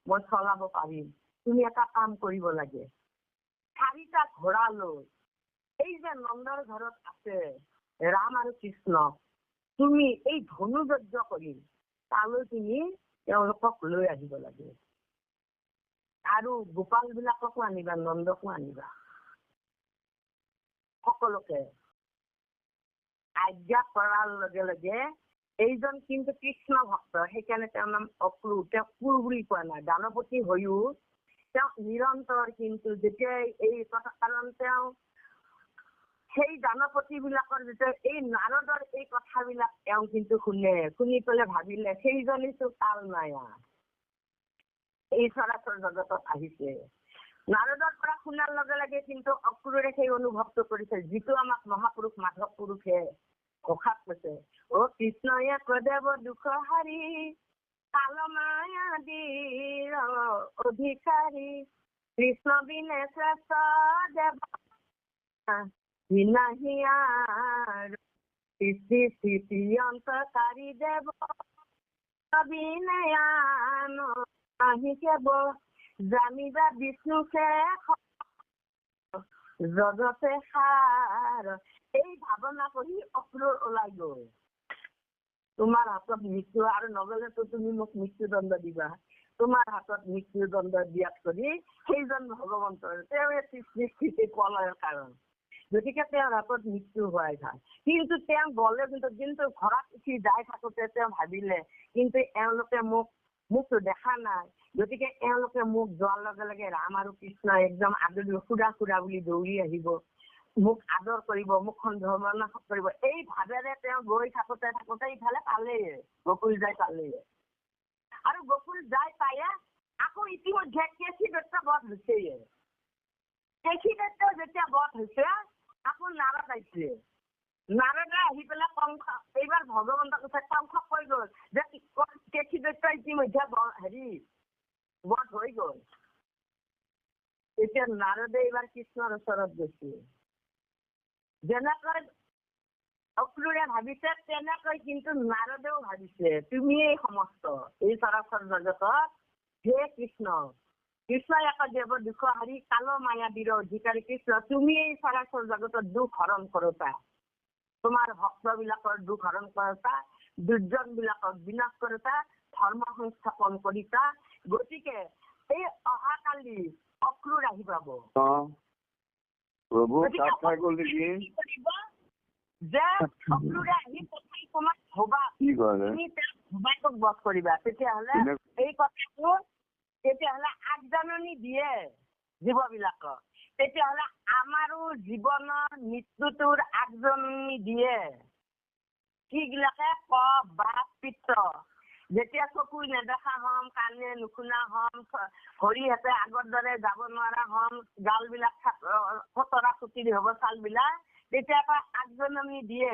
মই চলাব পাৰিম। তুমি এটা কাম কৰিব লাগে, 4টা ঘোঁৰা লৈ এই যে নন্দৰ ঘৰত আছে ৰাম আৰু কৃষ্ণ, তুমি এই ধনু যজ্ঞ কৰি তালৈ তুমি তেওঁলোকক লৈ আহিব লাগে। আৰু গোপাল বিলাককো আনিবা, নন্দকো আনিবা, সকলোকে আজ্ঞা কৰাৰ লগে লগে। এইজন কিন্তু কৃষ্ণ ভক্ত, সেইকাৰণে তেওঁৰ নাম অক্ৰূৰ। তেওঁ কুৰ বুলি কোৱা নাই, দানপতি হৈও তেওঁ নিৰন্তৰ কিন্তু যেতিয়াই এই কথা, কাৰণ তেওঁ সেই দানপতি বিলাকৰ যেতিয়া এই নাৰদৰ এই কথাবিলাক তেওঁ কিন্তু শুনি পেলাই ভাবিলে সেইজনীতো কাল মায়া এই চৰাচৰ জগতত আহিছে। নাৰদৰ পৰা শুনাৰ লগে লগে কিন্তু অক্ৰূৰে সেই অনুভৱটো কৰিছে, যিটো আমাক মহাপুৰুষ মাধৱ পুৰুষে ঘোষাত কৈছে, অ কৃষ্ণয়ে কদেৱ দুখ হাৰি, কাল মায়া দীৰ অধিকাৰী, কৃষ্ণ বিনে শ্ৰেষ্ঠ দেৱ স্থিতি অন্তকাৰী দেৱ বিনয়ান আহিব, জানিবা বিষ্ণুকে জগতে সাৰ। এই ভাৱনা কৰি অক্ৰূৰ ওলাই গল। তোমাৰ হাতত মৃত্যু, আৰু নগলেতো তুমি মোক মৃত্যুদণ্ড দিবা, তোমাৰ হাতত মৃত্যুদণ্ড দিয়াত কৰি সেইজন ভগৱন্তৰ তেওঁৱে সৃষ্টি প্ৰলয়ৰ কাৰণ, গতিকে তেওঁৰ হাতত মৃত্যু হোৱাই ভাল। কিন্তু তেওঁ গলে কিন্তু ঘৰত উঠি যাই থাকোতে তেওঁ ভাবিলে, কিন্তু এওঁলোকে মোকতো দেখা নাই, গতিকে এওঁলোকে মোক যোৱাৰ লগে লগে ৰাম আৰু কৃষ্ণ একদম আদৰি সুৰা বুলি দৌৰি আহিব, মোক আদৰ কৰিব, মোক সম্বোধন কৰিব। এই ভাৱেৰে তেওঁ গৈ থাকোতে ইফালে পালেই, গকুল যাই পালেই। আৰু গকুল যাই পায়ে আকৌ ইতিমধ্যে কেশী দত্ত বধ হৈছে। কেশী দত্ত যেতিয়া বধ হৈছে, আকৌ নাৰদ আহিছে। নাৰদে আহি পেলাই কংস, এইবাৰ ভগৱন্তৰ কথা কংসক কৈ গল যে কেশী দত্ত ইতিমধ্যে বধ হৈ গল। এতিয়া নাৰদে এইবাৰ কৃষ্ণৰ ওচৰত গৈছে। যেনেকৈ অক্ৰূৰে ভাবিছে তেনেকৈ কিন্তু নাৰদেও ভাবিছে তুমিয়েই সমস্ত এই চৰাচৰ জগতত হে কৃষ্ণ। কৃষ্ণই আকৌ দেৱ দুখ হাৰি কালো মায়া বীৰ অধিকাৰী কৃষ্ণ, তুমি এই চৰাচৰ জগতত দুখ হৰণ কৰোতা, তোমাৰ ভক্ত বিলাকৰ দুখ হৰণ কৰোতা, দুৰ্যোগ বিলাকক বিনাশ কৰোতা, ধৰ্ম সংস্থাপন কৰিতা। গতিকে এই অহাকালি অক্ৰূৰ আহি পাব। প্ৰভু যে অক্ৰূৰে আহি প্ৰথম তোমাক ধোবা, তুমি ধোবাটোক বধ কৰিবা। তেতিয়াহ'লে এই কথাটো আগজাননী দিয়ে জীৱ বিলাকক। তেতিয়াহ'লে আমাৰো জীৱনৰ মৃত্যুটোৰ আগজাননী দিয়ে কিবিলাকে ক বাপ পিত্ৰ। যেতিয়া চকু নেদেখা হম, কাণে নুশুনা হম, ভৰিহঁতে আগৰ দৰে যাব নোৱাৰা হম, গাল বিলাক খতৰা খুটিৰি হব ছাল বিলাক, তেতিয়া আগজননী দিয়ে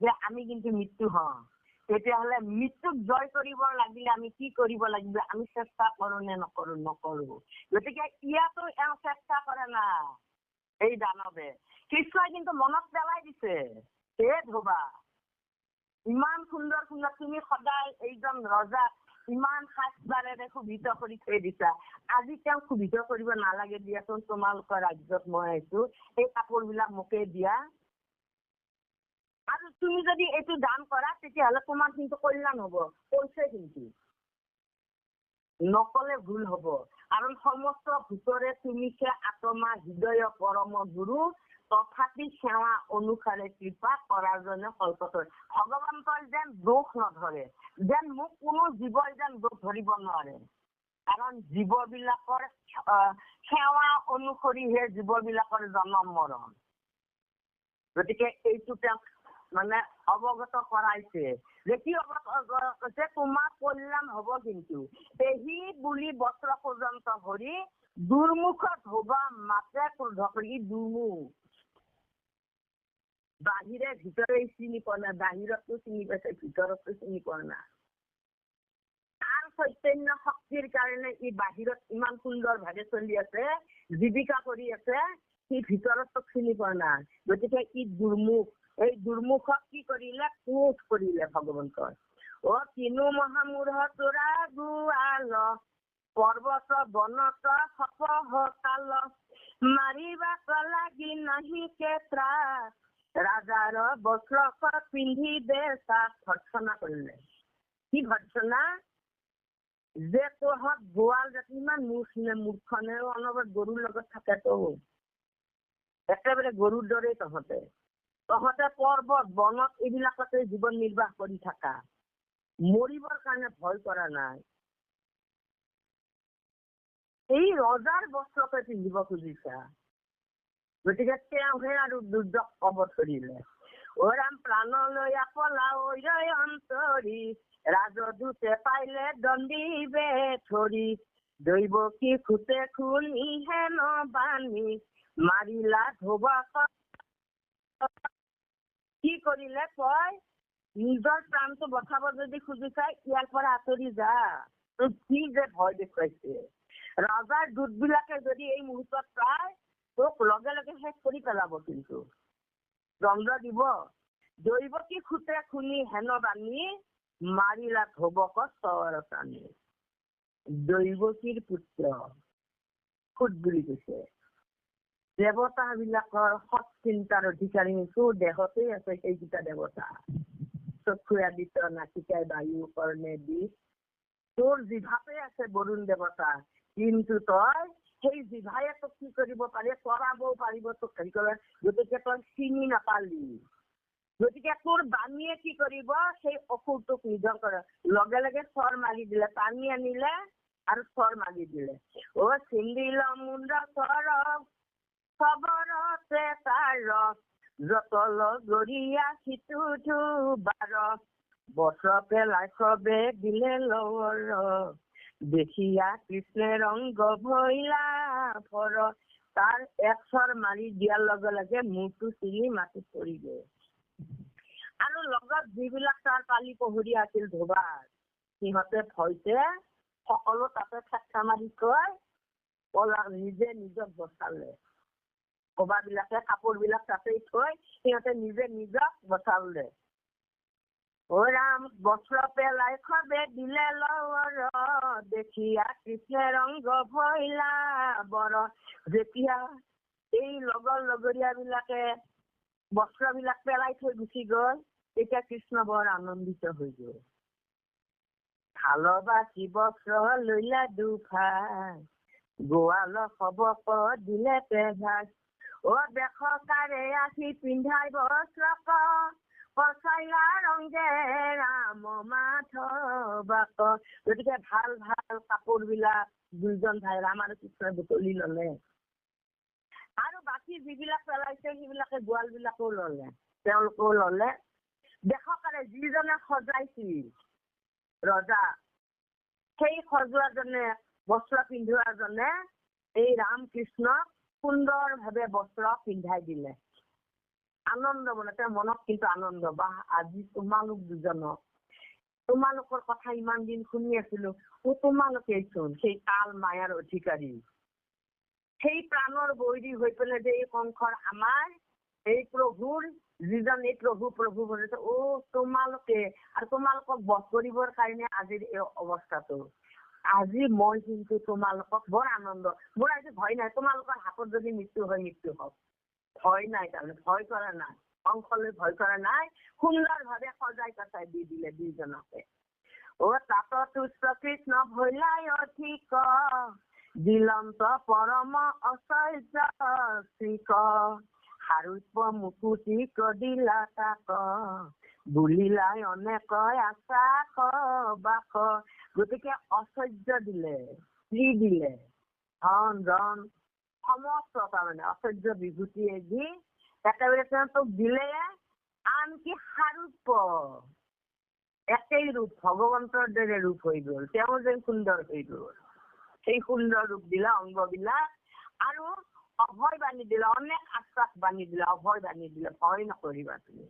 যে আমি কিন্তু মৃত্যু হম। তেতিয়াহ'লে মৃত্যুক জয় কৰিব লাগিলে আমি কি কৰিব লাগিব? আমি চেষ্টা কৰো নে নকৰো? নকৰো। গতিকে ইয়াতো এওঁ চেষ্টা কৰে না এই দানৱে। কৃষ্ণই কিন্তু মনত পেলাই দিছে, হে ধোবা ইমান সুন্দৰ সুন্দৰ, তুমি সদায় এইজন ৰজা ইমান সাজবাৰেৰে শোভিত কৰি থৈ দিছা, আজি তেওঁক শোভিত কৰিব নালাগে দিয়াচোন, তোমালোকৰ ৰাজ্যত মই আহিছো, এই কাপোৰ বিলাক মোকে দিয়া। আৰু তুমি যদি এইটো দান কৰা তেতিয়াহ'লে তোমাৰ কিন্তু কল্যাণ হব। কৈছে কিন্তু নকলে ভুল হব। কাৰণ সমস্ত ভূতৰে তুমিছে আত্মা হৃদয় পৰম গুৰু, তথাপি সেৱা অনুসাৰে কৃপা কৰাৰ জন্য কল্পতৰ। ভগৱন্তৰ যেন দোষ নধৰে, যেন মোক কোনো জীৱই যেন দোষ ধৰিব নোৱাৰে। কাৰণ জীৱ বিলাকৰ সেৱা অনুসৰিহে জীৱ বিলাকৰ জন্ম মৰণ। গতিকে এইটো তেওঁক মানে অৱগত কৰাইছে যে কি অৱগত, তোমাৰ কল্যাণ হব। কিন্তু পেহী বুলি বস্ত্ৰ পৰ্যন্ত ভৰি দুৰ্মুখত হবা মাতে ক্ৰোধ কৰি দুৰ্মুখ। বাহিৰে ভিতৰে চিনি পোৱা নাই, বাহিৰতো চিনি পাইছে, ভিতৰতো চিনি পোৱা নাই। তাৰ চৈতন্য শক্তিৰ কাৰণে ই বাহিৰত ইমান সুন্দৰ ভাৱে চলি আছে, জীৱিকা কৰি আছে, সি ভিতৰতো চিনি পোৱা নাই। গতিকে ই দুৰ্মুখ। এই দুৰ্মুখক কি কৰিলে? ক্ৰোধ কৰিলে ভগৱন্তৰ। অ কিনো মহামূঢ় তোৰা গোৱাল, পৰ্বত বনত সপহতাল, মাৰিবাক লাগি নাহি কেত্ৰা, ৰাজাৰ বস্ত্ৰ পিন্ধি দে চাক। ভৰ্ৎসনা কৰিলে। কি ভৰ্ৎসনা? যে তহঁত গোৱাল জাতি ইমান মূৰ্খনে, অনবৰত গৰুৰ লগত থাকেতো, একেবাৰে গৰুৰ দৰে তহঁতে পৰ্বত বনত এইবিলাকতে জীৱন নিৰ্বাহ কৰি থাকা, মৰিবৰ কাৰণে ভয় কৰা নাই। এই ৰজাৰ বস্ত্ৰকে পিন্ধিব খুজিছা। গতিকে তেওঁহে আৰু দুৰ্যোগ অৱতৰিলে। অ ৰাম প্ৰাণলৈ পলাও অন্তৰি, ৰাজদূতে পাইলে দণ্ডিবে ধৰি, দৈৱ কি খুটে খুনি হেন বাণী, মাৰিলা ধোবাক। কি কৰিলে কয়? নিজৰ প্ৰাণটো বচাব যদি খুজিছা ইয়াৰ পৰা আঁতৰি যা। কি যে ভয় দেখুৱাইছে। ৰজাৰ দূত বিলাকে যদি এই মুহূৰ্তত পায় তোক লগে লগে শেষ কৰি পেলাব। কিন্তু দণ্ড দিব। দৈৱ কি খুটে খুনি হেন বাণী, মাৰিলা ধোবক চৰ টানি। দৈৱকীৰ পুত্ৰ খুট বুলি কৈছে। দেৱতা বিলাকৰ সৎ চিন্তাৰ অধিকাৰী তোৰ দেহতে আছে সেইকেইটা দেৱতা। চক্ষুৰে আদিত্য, নাচিকাই বায়ু, কৰ্ণে বিষ, তোৰ জিভাতে আছে বৰুণ দেৱতা। কিন্তু তই সেই জিভাই তোক কি কৰিব পাৰে? কৰাবও পাৰিব তোক হেৰি কৰে। গতিকে তই চিনি নাপালি। গতিকে তোৰ বাণীয়ে কি কৰিব? সেই অসুৰটোক নিধন কৰে। লগে লগে চৰ মাৰি দিলে, টানি আনিলে আৰু চৰ মাৰি দিলে। অ চিন্দিল মুণ্ড চৰ খবৰতে তাৰ, যতল গৰিয়া সিটো ধুবাৰ, বছৰ পেলাই চবে দিলে লৱৰ, দেখিয়া কৃষ্ণে ৰংগ ভৈলা ফৰ। তাৰ এক চৰ মাৰি দিয়াৰ লগে লগে মূৰটো চিঙি মাটিত পৰি গল। আৰু লগত যিবিলাক তাৰ পালি পহৰীয়া আছিল ধোবাৰ, সিহঁতে ভয়তে সকলো তাতে ঠেক্কা মাৰি কয় পলা নিজে নিজক বচালে কবাবিলাকে কাপোৰবিলাক তাতে থৈ সিহঁতে নিজে নিজক বচালে অ ৰাম বস্ত্ৰ পেলাই খবে দিলে লৱৰ দেখিয়া কৃষ্ণ ৰংগ ভৈলা বৰ যেতিয়া এই লগৰীয়াবিলাকে বস্ত্ৰবিলাক পেলাই থৈ গুচি গ'ল তেতিয়া কৃষ্ণ বৰ আনন্দিত হৈ গ'ল ভালবাসি বস্ত্ৰ লৈলা দুফাৰ গোৱাল খবক দিলে পেঘাৰ অ দেখকাৰে আহি পিন্ধাই বস্ত্ৰক পচাইলা ৰংগে ৰাম মাধৱক গতিকে ভাল ভাল কাপোৰবিলাক দুইজন ভাই ৰাম আৰু কৃষ্ণই বুটলি ললে আৰু বাকী যিবিলাক পেলাইছে সেইবিলাকে গোৱালবিলাকো ললে তেওঁলোকেও ললে দেখকাৰে যিজনে সজাইছিল ৰজা সেই সজোৱাজনে বস্ত্ৰ পিন্ধোৱাজনে এই ৰাম কৃষ্ণক সুন্দৰভাৱে বস্ত্ৰ পিন্ধাই দিলে আনন্দ মনত কিন্তু আনন্দ বা আজি তোমালোক দুজনক তোমালোকৰ কথা ইমান দিন শুনি আছিলো তোমালোকেইচোন সেই কাল মায়াৰ অধিকাৰী সেই প্ৰাণৰ বৈৰী হৈ পেলাই যে এই কংসৰ আমাৰ এই প্ৰভুৰ যিজন এই প্ৰভু বনাইছে তোমালোকে আৰু তোমালোকক বধ কৰিবৰ কাৰণে আজিৰ এই অৱস্থাটো আজি মই কিন্তু তোমালোকক বৰ আনন্দ মোৰ আজি ভয় নাই তোমালোকৰ হাতত যদি মৃত্যু হয় মৃত্যু হওক ভয় নাই তাৰমানে ভয় কৰা নাই কংসলৈ ভয় কৰা নাই সুন্দৰভাৱে সজাই কচাই দি দিলে দুইজনকে তাত তুষ্ট কৃষ্ণ ভৈলাই অধিক দিলন্ত পৰম অচৰ্য শ্ৰীক হাৰুপ মুকুতি দিলা তাক বুলিলাই অনেক আশা বাস গতিকে অচৰ্য দিলে শ্ৰী দিলে ধন জন সমস্ত তাৰমানে অচৰ্য বিভূতিয়ে দি একেবাৰে তেওঁক দিলে আনকি সাৰূপ একেই ৰূপ ভগৱন্তৰ দৰে ৰূপ হৈ গ'ল তেওঁ যেন সুন্দৰ হৈ গ'ল সেই সুন্দৰ ৰূপ দিলে অংগবিলাক আৰু অভয় বাণী দিলে অনেক আশ্বাস বাণী দিলে অভয় বাণী দিলে ভয় নকৰিবা তুমি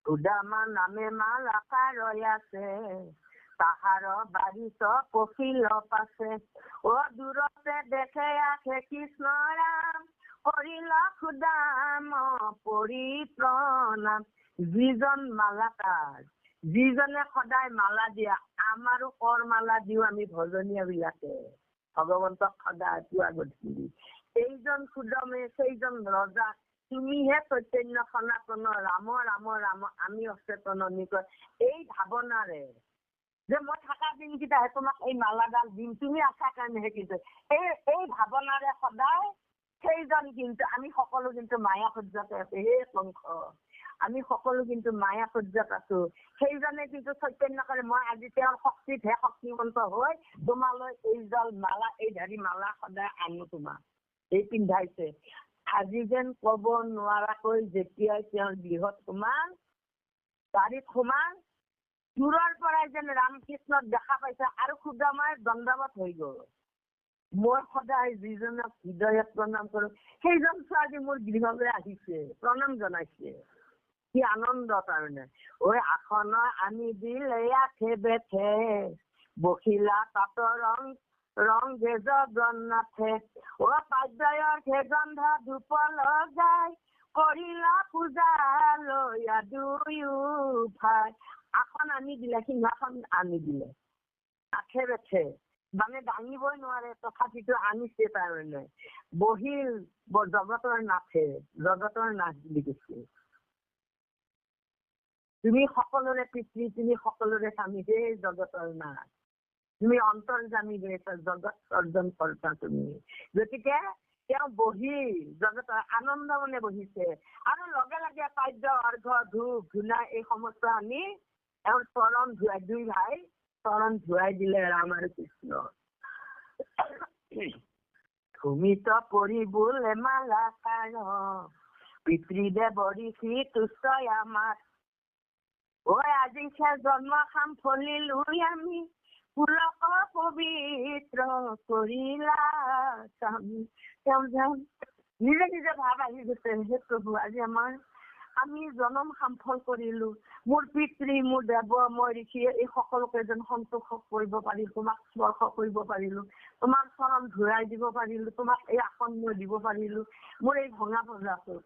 উদামা নামে মাল আকাৰ আছে তাহাৰ বাৰিত পখিল পাছে দূৰতে দেখে আখে কৃষ্ণ ৰাম কৰিল সুদাম পৰিপ্ৰণাম যিজন মালাকাৰ যিজনে সদায় মালা দিয়া আমাৰো কৰ মালা দিও আমি ভজনীয়া বিলাকে ভগৱন্তক সদায় পুৱা গধূলি এইজন সুদমে সেইজন ৰজা তুমিহে চৈতন্য সনাতন ৰাম ৰাম ৰাম আমি অচেতন নিকট এই ভাৱনাৰে যে মই থকা দিনকেইটাহে তোমাক এই মালাডাল দিম তুমি আশা কাৰণেহে কিন্তু এই ভাৱনাৰে সদায় সেইজন কিন্তু আমি সকলো কিন্তু মায়া সজ্জাতে আছে হে কংস আমি সকলো কিন্তু মায়া সজ্জাত আছো সেইজনে কিন্তু চৈতন্য কৰে মই আজি তেওঁৰ শক্তিতহে শক্তিমন্ত হৈ তোমালৈ এইডাল মালা এই ধাৰি মালা সদায় আনো তোমাক এই পিন্ধাইছে আজি যেন কব নোৱাৰাকৈ যেতিয়াই তেওঁৰ গৃহত সোমাল বাৰীত সোমাল দূৰৰ পৰাই যেন ৰামকৃষ্ণক দেখা পাইছে আৰু সুদামাই দণ্ডৱত হৈ গ'ল মই সদায় যিজনক হৃদয়ত প্ৰণাম কৰো সেইজন ছোৱালী মোৰ গৃহলৈ আহিছে প্ৰণাম জনাইছে কি আনন্দ তাৰমানে আসন আনি দিলে আখে বেঠে বখিলা তাঁতৰ ৰংগে জগন্নাথে পাদ্যয়ৰ গন্ধ ধূপ লগাই কৰিলা পূজা লৈয়া দুয়ো ভাই আসন আনি দিলে সিংহাসন আনি দিলে আখে বেঠে মানে দাঙিবই নোৱাৰে তথাপিতো আনিছে তাৰমানে বহিল জগতৰ নাথে জগতৰ নাথ বুলি কৈছে তুমি সকলোৰে পিতৃ তুমি সকলোৰে স্বামী হে জগতৰ নাথ তুমি অন্তৰ্যামী জগত অৰ্জন কৰতা তুমি গতিকে তেওঁ বহি জগতৰ আনন্দ মনে বহিছে আৰু লগে লগে পাদ্য অৰ্ঘ্য ধূপ ধূনা এই সমস্ত আনি তেওঁৰ চৰণ ধুৱাই দুই ভাই চৰণ ধুৱাই দিলে ৰাম আৰু কৃষ্ণ ভূমিত পৰি বোলে মালা কাৰ পিতৃদেৱ ঋষি তুষ্ট আমাৰ আজি জন্ম খাম ফলিলো আমি পুলক পবিত্ৰ কৰিলা স্বামী তেওঁ যেন নিজে নিজে ভাৱ আহি গৈছে হে প্ৰভু আজি আমাৰ আমি জনম সাম্ফল কৰিলো, মোৰ পিতৃ, মোৰ দেৱ, মই ঋষি, এই সকলোকে যেন সন্তোষ কৰিব পাৰিলো, তোমাক স্পৰ্শ কৰিব পাৰিলো, তোমাৰ চৰণ ঘূৰাই দিব পাৰিলো, তোমাক এই আসন মই দিব পাৰিলো, মোৰ এই ভঙা ভজাটো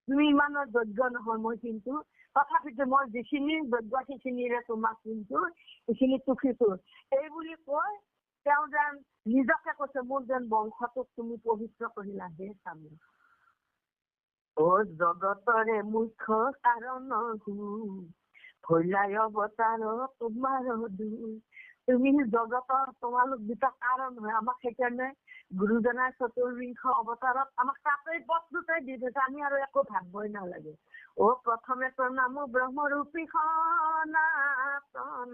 তুমি ইমানৰ যোগ্য নহয় মই, কিন্তু তথাপিতো মই যিখিনি যোগ্য সেইখিনিৰে তোমাক কিন্তু এইখিনি টুকিছো, এই বুলি কৈ তেওঁ যেন নিজকে কৈছে, মোৰ যেন বংশটোক তুমি পবিত্ৰ কৰিলা হে স্বামী। ও জগতৰে মুখ্য কাৰণ ভৈলাই অৱতাৰ তোমাৰ দূৰ। তুমি জগতৰ তোমালোক দুটা কাৰণ হয়, আমাক সেইকাৰণে গুৰুজনাই চতুৰ্বিংশ অৱতাৰত আমাক তাতেই পথ দুটাই দি থৈছে, আমি আৰু একো ভাবিবই নালাগে। ও প্ৰথমে প্ৰণামো ব্ৰহ্মৰূপী সনাতন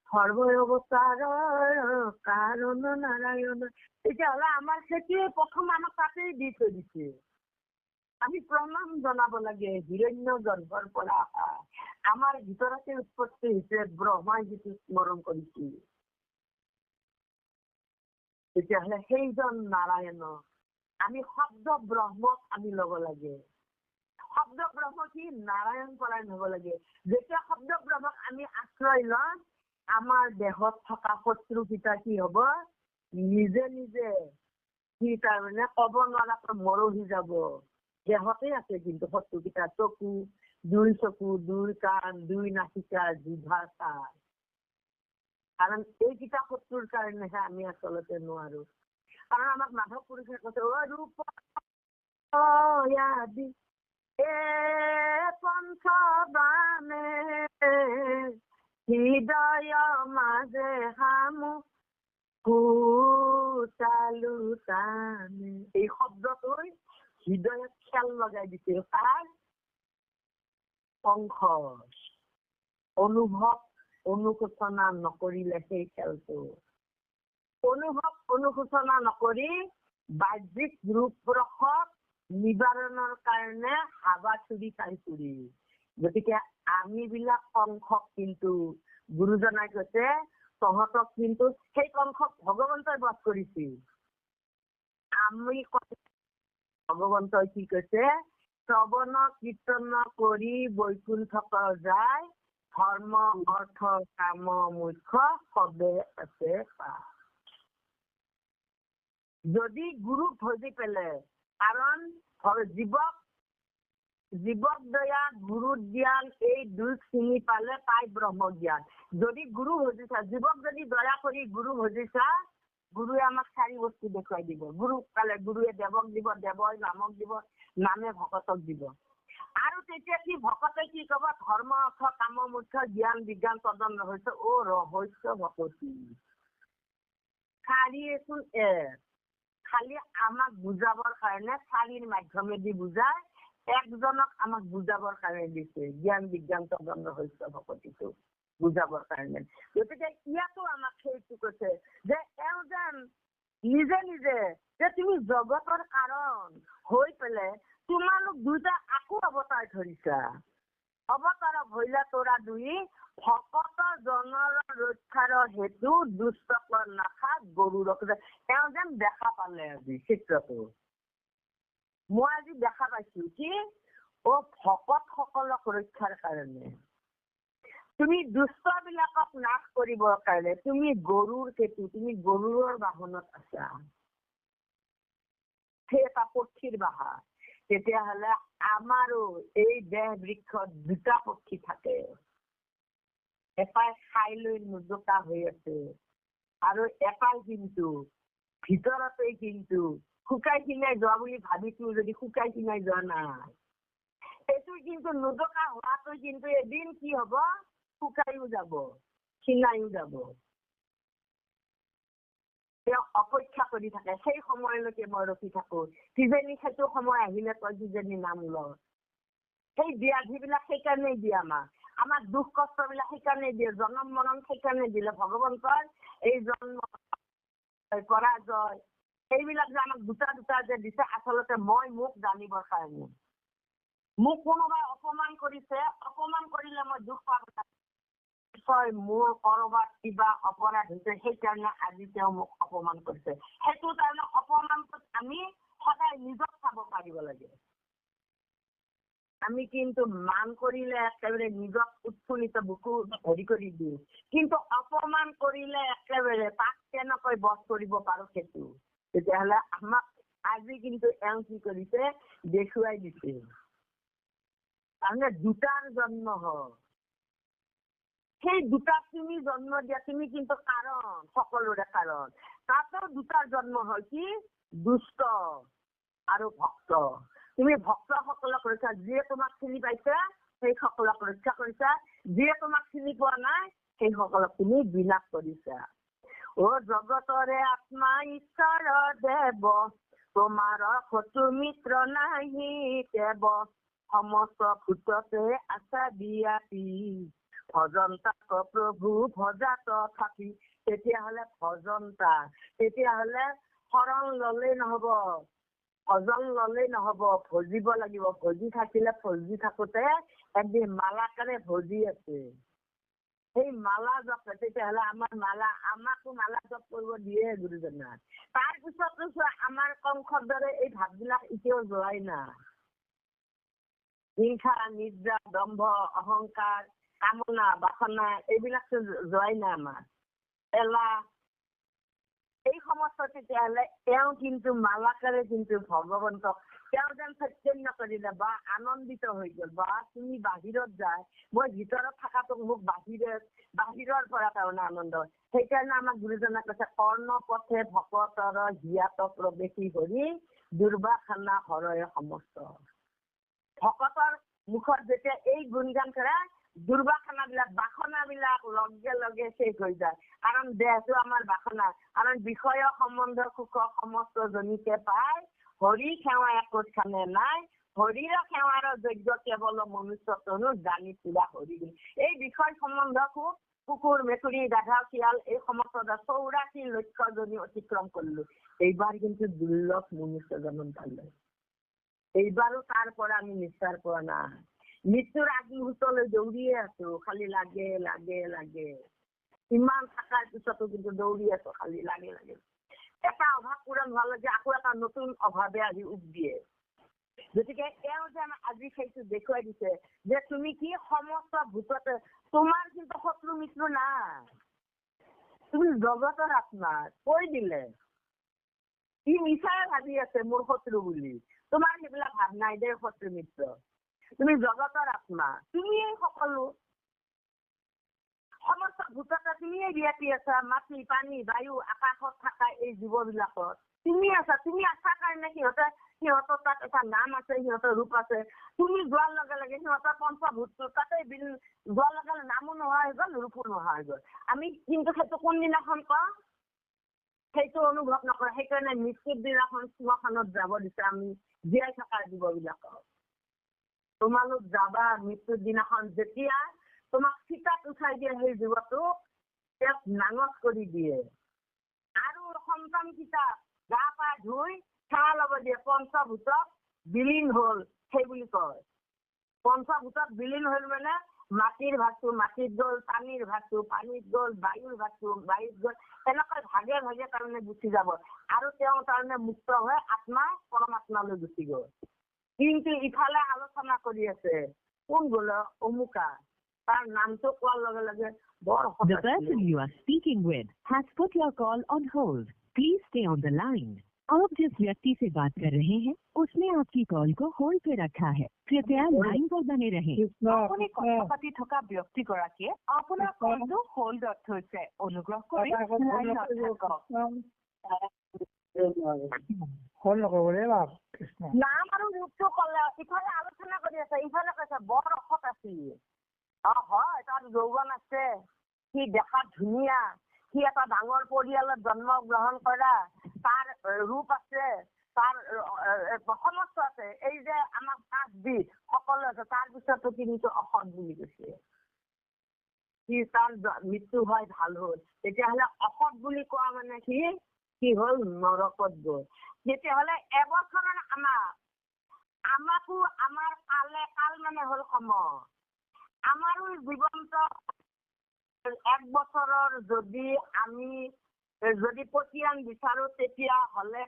সৰ্ব অৱতাৰৰ কাৰণ নাৰায়ণ। তেতিয়াহ'লে আমাৰ সেইটোৱে প্ৰথম আমাক তাতেই দি থৈ দিছে। আমি প্ৰণাম জনাব লাগে, হিৰণ্য গৰ্ভৰ পৰা আমাৰ ভিতৰতে উৎপত্তি হৈছে, ব্ৰহ্মাই যিটো স্মৰণ কৰিছিল। তেতিয়াহ'লে সেইজন নাৰায়ণ আমি শব্দ ব্ৰহ্মক আমি ল'ব লাগে। শব্দ ব্ৰহ্ম কি? নাৰায়ণ পৰায়ণ হ'ব লাগে। যেতিয়া শব্দ ব্ৰহ্মক আমি আশ্ৰয় লম, আমাৰ দেহত থকা শত্ৰুকেইটা কি হ'ব? নিজে নিজে কি তাৰমানে ক'ব নোৱাৰাকৈ মৰহি যাব। দেহতে আছে কিন্তু শত্ৰুকেইটা, চকু, দুই চকু, দুই কাণ, দুই নাসিকা, জিভা, কাণ। কাৰণ এইকেইটা শত্ৰুৰ কাৰণেহে আমি আচলতে নোৱাৰো। কাৰণ আমাক মাধৱ পুৰুষে কৈছে, অ ৰূপ আদি এ পঞ্চবাণে হৃদয় মাজে হামু কুচালু টানে। এই শব্দটোৰ হৃদয়ত খেল লগাই দিছিল কাৰ? কংস। অনুভৱ অনুশোচনা নকৰিলে সেই খেলটো। অনুভৱ অনুশোচনা নকৰি বাহ্যিক ৰূপ ৰসক নিবাৰণৰ কাৰণে হাবাথুৰি খাইছুৰি। গতিকে আমি বিলাক কংসক কিন্তু গুৰুজনাই কৈছে, তহঁতক কিন্তু সেই কংসক ভগৱন্তই বধ কৰিছিল। আমি ভগৱন্তই কি কৈছে? শ্ৰৱণ কীৰ্তন কৰি বৈকুণ্ঠক যায়, ধৰ্ম অৰ্থ কাম মুখ্য সবে আছে পাৰ। যদি গুৰুক ভজি পেলে, কাৰণ জীৱক দয়া গুৰুৰ জ্ঞান এই দুই চিনি পালে পাই ব্ৰহ্ম জ্ঞান। যদি গুৰু ভজিছা, জীৱক যদি দয়া কৰি গুৰু ভজিছা, গুৰুৱে আমাক চাৰি বস্তু দেখুৱাই দিব। গুৰুক পালে গুৰুৱে দেৱক দিব, দেৱই নামক দিব, নামে ভকতক দিব। আৰু তেতিয়া কি ভকতে কি কব? ধৰ্ম অৰ্থ কাম মুখ্য জ্ঞান বিজ্ঞান তদন ৰহস্য, অ ৰহস্য ভকতি। চাৰিয়েচোন খালি আমাক বুজাবৰ কাৰণে চাৰিৰ মাধ্যমেদি বুজাই, একজনক আমাক বুজাবৰ কাৰণে দিছে, জ্ঞান বিজ্ঞান তদন ৰহস্য ভকতিটো বুজাবৰ কাৰণে। গতিকে ইয়াতো আমাক সেইটো কৈছে যে এওঁ যেন নিজে নিজে যে তুমি জগতৰ কাৰণ হৈ পেলাই তোমালোক দুটা আকৌ অৱতাৰ ধৰিছা। অৱতাৰ ভৈলা তোৰা দুই, ভকত জনৰ ৰক্ষাৰ হেতু দুষ্টকৰ নাশা গৰু ৰখে। তেওঁ যেন দেখা পালে আজি চিত্ৰটো। মই আজি দেখা পাইছো কি ভকত সকলক ৰক্ষাৰ কাৰণে, তুমি দুষ্ট বিলাকক নাশ কৰিবৰ কাৰণে তুমি গৰুৰ সেতু, তুমি গৰুৰৰ বাহনত আছা। সেই এটা পক্ষীৰ বাহা। তেতিয়াহ'লে আমাৰো এই দেহ বৃক্ষত দুটা পক্ষী থাকে। এটাই খাই লৈ নোজোকা হৈ আছে, আৰু এটাই কিন্তু ভিতৰতে কিন্তু শুকাই খিনাই যোৱা বুলি ভাবিছো, যদি শুকাই খিনাই যোৱা নাই। সেইটো কিন্তু নোজোকা হোৱাটো কিন্তু এদিন কি হব? শুকাইও যাব, খিনাইও যাব। তেওঁ অপেক্ষা কৰি থাকে, সেই সময়লৈকে মই ৰখি থাকো, কিজানি সেইটো সময় আহিলে তই কিজানি নাম ল। সেই ব্যাধি বিলাক সেইকাৰণে দিয়ে আমাক দুখ কষ্ট বিলাক সেইকাৰণে দিয়ে, জনম মৰণ সেইকাৰণে দিলে ভগৱন্তৰ এই জন্ম পৰাজয় এইবিলাক যে আমাক দুটা দুটা যে দিছে, আচলতে মই মোক জানিবৰ কাৰণে। মোক কোনোবাই অপমান কৰিছে, অপমান কৰিলে মই দুখ পাব লাগে। মোৰ কৰবাত কিবা অপৰাধ হৈছে, সেইকাৰণে আজি তেওঁ মোক অপমান কৰিছে। সেইটো কাৰণে অপমানটোত আমি সদায় নিজক চাব পাৰিব লাগে। আমি কিন্তু মান কৰিলে একেবাৰে নিজক উৎফুল্লিত বুকু ভৰি কৰি দিওঁ, কিন্তু অপমান কৰিলে একেবাৰে তাক কেনেকৈ বধ কৰিব পাৰো সেইটো। তেতিয়াহ'লে আমাক আজি কিন্তু এওঁ কি কৰিছে দেখুৱাই দিছে। তাৰমানে দুটাৰ জন্ম হয়, সেই দুটাক তুমি জন্ম দিয়া, তুমি কিন্তু কাৰণ, সকলোৰে কাৰণ। তাতো দুটাৰ জন্ম হয়, কি দুষ্ট আৰু ভক্ত। তুমি ভক্তসকলক ৰক্ষা, যিয়ে তোমাক চিনি পাইছে সেই সকলক ৰক্ষা কৰিছা, যিয়ে তোমাক চিনি পোৱা নাই সেই সকলক তুমি বিনাশ কৰিছা। ও জগতৰে আত্মা ঈশ্বৰ দেৱ, তোমাৰ শত্ৰু মিত্ৰ নাহি দেৱ, সমস্ত ভূততে আছা বিয়াপি, ভজন্তাক প্ৰভু ভজাত থাকি। তেতিয়াহ'লে ভজন্তা, তেতিয়াহ'লে শৰণ ললেই নহব, ভজন ললেই নহব, ভজিব লাগিব। ভজি থাকিলে ভজি থাকোতে এদিন মালাকাৰে ভজি আছে, সেই মালা জপ, তেতিয়াহ'লে আমাৰ মালা, আমাকো মালা জপ কৰিব দিয়ে গুৰুজনা। তাৰপিছতো আমাৰ কংসৰ দৰে এই ভাববিলাক এতিয়াও যোৱাই নাই। হিংসা, নিদ্ৰা, দম্ভ, অহংকাৰ, কামনা, বাসনা এইবিলাকতো যোৱাই নাই আমাৰ। এলাহ, এই সমস্ত। তেতিয়াহ'লে তেওঁ কিন্তু মালাকাৰে কিন্তু ভগৱন্তক তেওঁ যেন চৈতন্য কৰিলে বা আনন্দিত হৈ গ'ল, বা তুমি বাহিৰত যায়, মই ভিতৰত থকাটো মোক বাহিৰৰ পৰা তাৰমানে আনন্দ হয়। সেইকাৰণে আমাক গুৰুজনে কৈছে, কৰ্ণ পথে ভকতৰ হিয়াত প্ৰৱেশী হৰি, দুৰ্বাসনা হৰয়ে সমস্ত। ভকতৰ মুখত যেতিয়া এই গুণগান কৰে, দুৰ্বাসনাবিলাক, বাসনাবিলাক লগে লগে শেষ হৈ যায়। কাৰণ দেহটো আমাৰ বাসনা, কাৰণ বিষয় সম্বন্ধ সুখ সমস্ত জনিতে পায়, হৰি সেৱা একোট খানে নাই, হৰিৰ সেৱাৰ যোগ্য কেৱল মনুষ্য তনু, জানি পুৰা হৰি। এই বিষয় সম্বন্ধ সুখ, কুকুৰ, মেকুৰী, গাধা, শিয়াল, এই সমস্ত 84 লক্ষ জনী অতিক্ৰম কৰিলো। এইবাৰ কিন্তু দুৰ্লভ মনুষ্য জন্ম পালে। এইবাৰো তাৰ পৰা আমি নিস্তাৰ পোৱা নাই। মৃত্যুৰ আগমুহূৰ্তলৈ দৌৰিয়ে আছো, খালি লাগে লাগে লাগে। ইমান থকাৰ পিছতো কিন্তু দৌৰি আছো, খালি লাগে লাগে। এটা অভাৱ পূৰণ হোৱালৈকে আকৌ এটা নতুন অভাৱে আহি উক দিয়ে। গতিকে তেওঁ যেন আজি সেইটো দেখুৱাই দিছে যে তুমি কি সমস্ত ভূততে, তোমাৰ কিন্তু শত্ৰু মিত্ৰ নাই, তুমি জগতৰ আত্মা। কৈ দিলে ই মিছাই ভাবি আছে মোৰ শত্ৰু বুলি, তোমাৰ সেইবিলাক ভাৱ নাই দে শত্ৰু মিত্ৰ। তুমি জগতৰ আত্মা, তুমিয়ে সকলো, সমস্ত ভূততে তুমিয়ে বিয়পি আছা। মাটি, পানী, বায়ু, আকাশত থকা এই জীৱবিলাকত তুমি আছা। তুমি আছা কাৰণে সিহঁতৰ তাত এটা নাম আছে, সিহঁতৰ ৰূপ আছে। তুমি যোৱাৰ লগে লগে সিহঁতৰ পঞ্চভূত তাতে যোৱাৰ লগে লগে নামো নোহোৱা হৈ গ'ল, ৰূপো নোহোৱা হৈ গ'ল। আমি কিন্তু সেইটো কোনদিনাখন কওঁ, সেইটো অনুভৱ নকৰে। সেইকাৰণে মৃত্যুৰ দিনাখন শ্মশানত যাব দিছে আমি জীয়াই থকাৰ জীৱবিলাকক। তোমালোক যাবা মৃত্যুৰ দিনাখন, যেতিয়া তোমাক চিতাত উঠাই দিয়ে সেই জীৱটোক, তেওঁক নাঙঠ কৰি দিয়ে আৰু সন্তান কেইটা গা পা ধুই সেৱা ল'ব দিয়ে। পঞ্চভূতক বিলীন হ'ল সেই বুলি কয়। পঞ্চভূতক বিলীন হ'ল মানে মাটিৰ ভাগটো মাটিত গ'ল, পানীৰ ভাগটো পানীত গ'ল, বায়ুৰ ভাগটো বায়ুত গ'ল। এনেকৈ ভাগে ভাগে তাৰমানে গুচি যাব আৰু তেওঁ তাৰমানে মুক্ত হৈ আত্মা পৰমাত্মালৈ গুচি গ'ল। কিন্তু ইফালে আলোচনা কৰি আছে কোন গ'ল, অমুকা, তাৰ নামটো কোৱাৰ লগে লগে বৰ The person you are speaking with has put your call on hold. Please stay on the line. आप जिस व्यक्ति से बात कर रहे हैं उसने आपकी कॉल को होल्ड पे रखा है, कृपया लाइन पर बने रहें। আপুনি কথা পাতি থকা ব্যক্তিগৰাকীয়ে আপোনাৰ কলটো হোল্ডত থৈছে, অনুগ্ৰহ কৰি লাইনত থাকক। হ'ল নকৰে বাপ কৃষ্ণ। নাম আৰু ৰূপটো ক'লে, ইফালে আলোচনা কৰি আছে, ইফালে কৈছে বৰ অসৎ আছিল। হয়, তাৰ যৌৱন আছে, সি দেখাত ধুনীয়া, সি এটা ডাঙৰ পৰিয়ালত জন্ম গ্ৰহণ কৰা, তাৰ ৰূপ আছে, তাৰ সমস্ত আছে। এই যে আমাৰ 5 বিধ সকলো আছে, তাৰ পিছতো কিন্তু অসৎ বুলি কৈছে। সি তাৰ মৃত্যু হয় ভাল হ'ল। তেতিয়াহ'লে অসৎ বুলি কোৱা মানে কি হ'ল, নৰকত গ'ল। তেতিয়াহ'লে এবছৰৰ আমাকো আমাৰ কাল মানে হ'ল সময়। আমাৰো জীৱনটো 1 বছৰৰ যদি পতিয়ন বিচাৰো, তেতিয়া হ'লে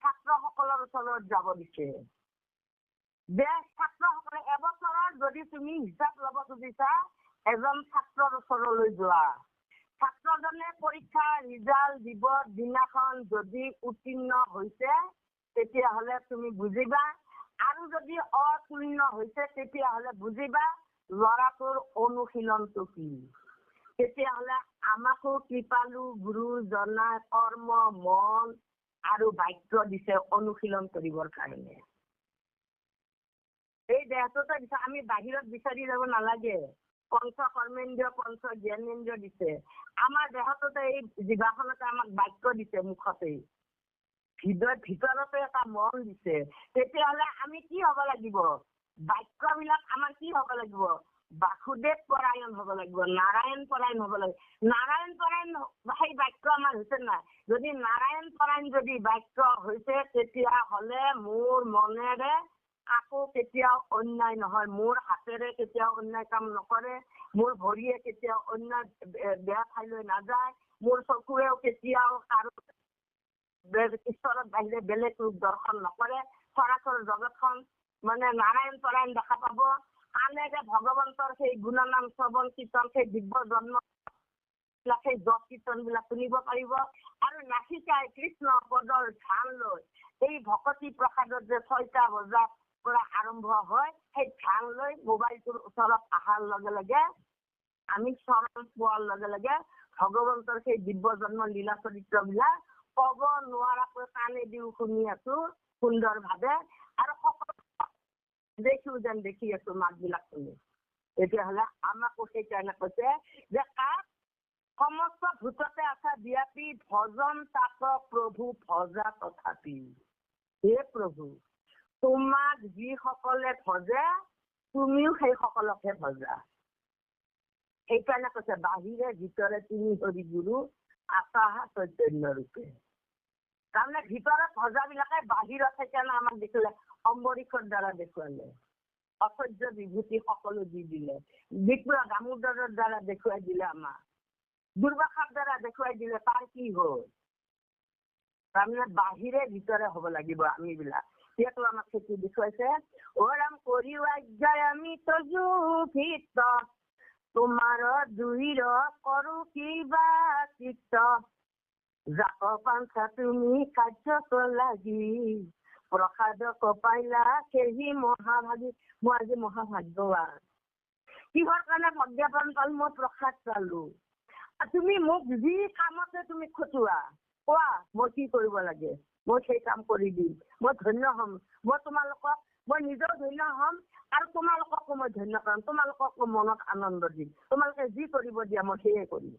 ছাত্ৰসকলৰ ওচৰত যাব দিছে। যে ছাত্ৰসকলে এবছৰত যদি তুমি হিচাপ ল'ব খুজিছা এজন ছাত্ৰৰ ওচৰলৈ যোৱা ছাত্ৰজনে পৰীক্ষাৰ ৰিজাল্ট দিব দিনাখন যদি উত্তীৰ্ণ হৈছে তেতিয়াহ'লে তুমি বুজিবা আৰু যদি অপূৰ্ণ হৈছে তেতিয়াহ'লে বুজিবা ল'ৰাটোৰ অনুশীলনটো কি তেতিয়াহ'লে আমাকো কৃপালু গুৰুজনাই কৰ্ম মন আৰু বাক্য দিছে অনুশীলন কৰিবৰ কাৰণে এই দেহটোতে দিছে আমি বাহিৰত বিচাৰি যাব নালাগে পঞ্চ কৰ্মেন্দ্ৰিয় পঞ্চ জ্ঞানেন্দ্ৰিয় দিছে আমাৰ দেহটোতে এই জিভাখনতে আমাক বাক্য দিছে মুখতে ভিতৰতে এটা মন দিছে তেতিয়াহ'লে আমি কি হ'ব লাগিব বাক্যবিলাক আমাৰ কি হ'ব লাগিব বাসুদেৱ পৰায়ণ হ'ব লাগিব নাৰায়ণ পৰায়ণ হ'ব লাগিব নাৰায়ণ পৰায়ণ সেই বাক্য আমাৰ হৈছে নাই যদি নাৰায়ণ পৰায়ণ যদি বাক্য হৈছে তেতিয়াহ'লে মোৰ মনেৰে আকৌ কেতিয়াও অন্যায় নহয় মোৰ হাতেৰে কেতিয়াও অন্যায় কাম নকৰে মোৰ ভৰিয়ে কেতিয়াও অন্যায় বেয়া ঠাইলৈ নাযায় মোৰ চকুৰেও কেতিয়াও আৰু ঈশ্বৰৰ বাহিৰে বেলেগ ৰূপ দৰ্শন নকৰে চৰাচৰ জগতখন মানে নাৰায়ণ পৰায়ণ দেখা পাব আনেকে ভগৱন্তৰ সেই গুণনাম শ্ৰৱণ কীৰ্তন সেই দিব্য জন্ম সেই জপ কীৰ্তন বিলাক শুনিব পাৰিব আৰু নাচিকাই কৃষ্ণ পদৰ ধ্যান লৈ এই ভকতি প্ৰসাদত যে 6টা বজাৰ পৰা আৰম্ভ হয় সেই ধ্যান লৈ মোবাইলটোৰ ওচৰত অহাৰ লগে লগে আমি চৰণ পোৱাৰ লগে লগে ভগৱন্তৰ সেই দিব্য জন্ম লীলা চৰিত্ৰবিলাক ক'ব নোৱাৰাকৈ কাণেদিও শুনি আছো সুন্দৰভাৱে আৰু সকলো দেখিও যেন দেখি আছো মাতবিলাক শুনি তেতিয়াহ'লে আমাকো সেইকাৰণে কৈছে যে সমস্ত ভূততে আছা ব্যাপী ভজন তাক প্ৰভু ভজা তথাপি হে প্ৰভু তোমাক যিসকলে ভজে তুমিও সেইসকলকহে ভজা সেইকাৰণে কৈছে বাহিৰে ভিতৰে তুমি হৰি গুৰু আকাশ চৈতন্য ৰূপে তাৰমানে ভিতৰত ভজাবিলাকে বাহিৰত সেইকাৰণে আমাক দেখিলে অম্বৰীষৰ দ্বাৰা দেখুৱালে অসহ্য বিভূতি সকলো দি দিলে বিপ্ৰ দামোদৰৰ দ্বাৰা দেখুৱাই দিলে আমাক দুৰ্বাসাৰ দ্বাৰা দেখুৱাই দিলে তাৰ কি হ'ল তাৰমানে বাহিৰে ভিতৰে হ'ব লাগিব আমিবিলাক সেইটো আমাক সেইটো দেখুৱাইছে ওৰাম কৰি আজ্ঞাই আমি তজু ভিত তোমাৰ দুইৰ কৰো কিবা চিত্ত জাক পাঞ্চা তুমি কাৰ্য লাগি প্ৰসাদ কপাইলা সেই মহাভাগী মই আজি মহাভাগ্যৱান কিহৰ কাৰণে প্ৰজ্ঞাপন পালো মই প্ৰসাদ পালো তুমি মোক যি কামতে তুমি খটুৱা কোৱা মই কি কৰিব লাগে মই সেই কাম কৰি দিম মই ধন্য হ'ম মই তোমালোকক মই নিজেও ধন্য হ'ম আৰু তোমালোককো মই ধন্য কৰিম তোমালোককো মনত আনন্দ দিম তোমালোকে যি কৰিব দিয়া মই সেয়ে কৰিম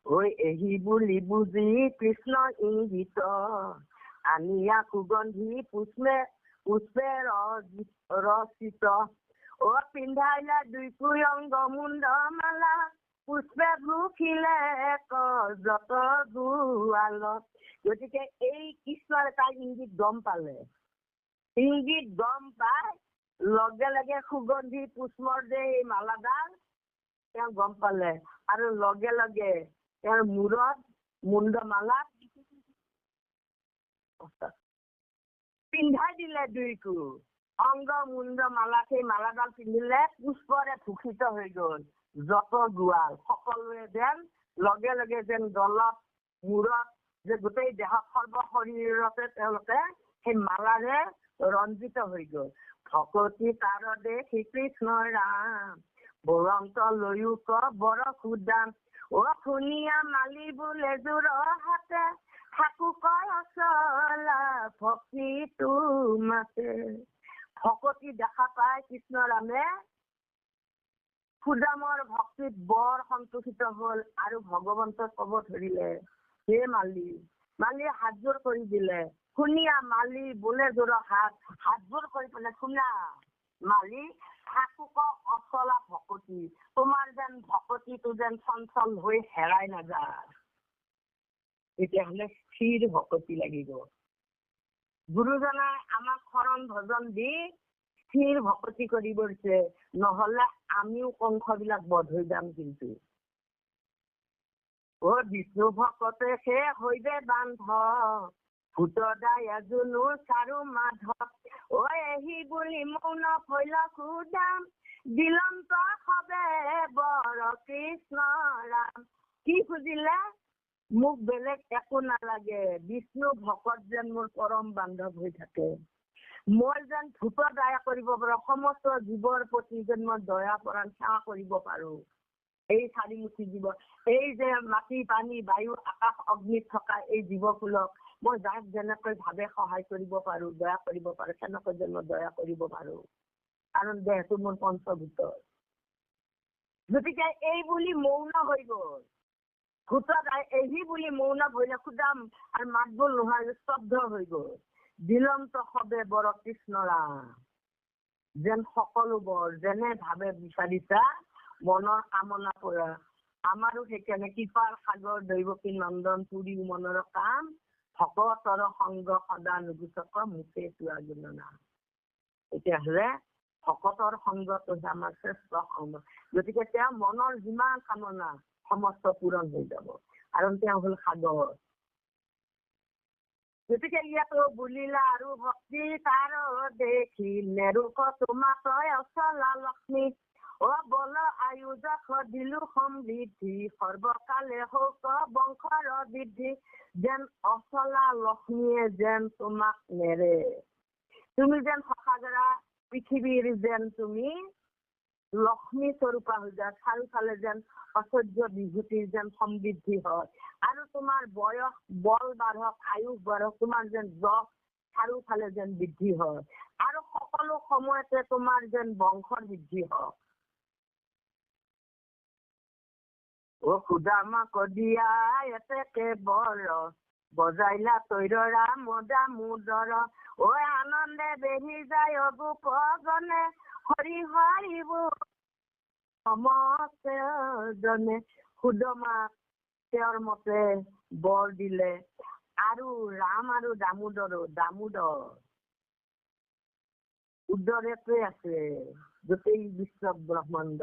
ঐ এহি বুলি বুজি কৃষ্ণ ইংগিত আনিয়া সুগন্ধি পুষ্পে ৰচিত পিন্ধাইলা দুই অংগ মুণ্ড মালা পুষ্পে ভ্ৰুখিলে যত গোৱালত গতিকে এই কৃষ্ণৰ এটা ইংগিত গম পালে ইংগিত গম পাই লগে লগে সুগন্ধি পুষ্পৰ যে এই মালাডাল তেওঁ গম পালে আৰু লগে লগে তেওঁৰ মূৰত মুণ্ড মালাত পিন্ধাই দিলে দুইকো অংগ মুণ্ড মালা সেই মালাডাল পিন্ধিলে পুষ্পৰে ভূষিত হৈ গ'ল যত গোৱাল সকলোৱে যেন লগে লগে যেন দলত মূৰত যে গোটেই দেহত সৰ্ব শৰীৰতে তেওঁলোকে সেই মালাৰে ৰঞ্জিত হৈ গ'ল ভকতি তাৰদে শ্ৰীকৃষ্ণ ৰাম বৰন্ত লৈয়ো বৰ সুদাম শুনিয়া মালি বোলে জোৰ হাতে থাকো চলা ভক্তি তোমাতে ভকতি দেখা পাই কৃষ্ণ ৰামে সুদামৰ ভক্তিত বৰ সন্তোষিত হ'ল আৰু ভগৱন্তক ক'ব ধৰিলে হে মালি হাতযোৰ কৰি দিলে শুনিয়া মালি বোলে জোৰ হাতযোৰ কৰি পেলাই শুনা মালি থাকোক অচলা ভকতি তোমাৰ যেন ভকতিটো যেন চঞ্চল হৈ হেৰাই নাযায় তেতিয়াহ'লে স্থিৰ ভকতি লাগিব গুৰুজনাই আমাক শৰণ ভজন দি স্থিৰ ভকতি কৰিব দিছে নহ'লে আমিও কংসবিলাক বধ হৈ যাম কিন্তু বিষ্ণু ভকতে সে হৈবে বান্ধ ভূতদায় জুনু চাৰু মাধৱ ঐ এহি বুলি মৌন ভৈল সুদাম দিলন্ত হবে বৰ কৃষ্ণ ৰাম। কি খুজিলে? মোক বেলেগ একো নালাগে, বিষ্ণু ভকত যেন মোৰ পৰম বান্ধৱ হৈ থাকে। মই যেন ভূত দয়া কৰিব পাৰো, সমস্ত জীৱৰ প্ৰতি যেন মই দয়া পৰাণ সেৱা কৰিব পাৰো। এই চাৰিমুখী জীৱ, এই যে মাটি পানী বায়ু আকাশ অগ্নিত থকা এই জীৱকুলক মই যাক যেনেকৈ ভাৱে সহায় কৰিব পাৰো, দয়া কৰিব পাৰো, তেনেকৈ যেন মই দয়া কৰিব পাৰো। কাৰণ দেহটো মোৰ পঞ্চভূত। গতিকে এই বুলি মৌন হৈ গল। ভূতত এহি বুলি মৌন ভৈলে সুদাম আৰু মাতবোৰ নোহোৱা স্তব্ধ হৈ গল। দিলন্ত হবে বৰ কৃষ্ণ ৰাম। যেন সকলো বৰ যেনে ভাৱে বিচাৰিছা মনৰ কামনা কৰা। আমাৰো সেইকাৰণে কৃপাৰ সাগৰ দৈৱকী নন্দন পুৰী মনৰ কাম ভকতৰ সংগ সদা নুগুচক মুখে চোৱা গুণনা। তেতিয়াহ'লে ভকতৰ সংগটো আমাৰ শ্ৰেষ্ঠ সংগ। গতিকে তেওঁ মনৰ যিমান কামনা সমস্ত পূৰণ হৈ যাব, কাৰণ তেওঁ হল সাগৰ। গতিকে ইয়াতো বুলিলা আৰু ভক্তি তাৰ দেখি নেৰুক তোমাক অচলা লক্ষ্মী অ বল আয়ুজক দিলো সমৃদ্ধি সৰ্বকালে হওক বংশৰ বৃদ্ধি। যেন অচলা লক্ষ্মীয়ে যেন তোমাক নেৰে। তুমি যেন সখাগৰা পৃথিৱীৰ যেন তুমি লক্ষ্মী স্বৰূপা হৈ যায়। চাৰিওফালে যেন ঐশ্বৰ্য বিভূতিৰ যেন সমৃদ্ধি হয় আৰু তোমাৰ বয়স বল বাঢ়ক, আয়ুস বাঢ়ক, তোমাৰ যেন যশ চাৰিওফালে যেন বৃদ্ধি হয় আৰু সকলো সময়তে তোমাৰ যেন বংশৰ বৃদ্ধি হয়। ও সুদামাক দিয়া এতে কেৱল বজাইলা তৈৰৰা মদা মুদৰ ঐ আনন্দে বেহি যায় গোপজনে হৰি হৰিব সমস্তে জনে। সুদমাক তেওঁৰ মতে বৰ দিলে আৰু ৰাম আৰু দামোদৰ উদৰতে আছে গোটেই বিশ্ব ব্ৰহ্মাণ্ড।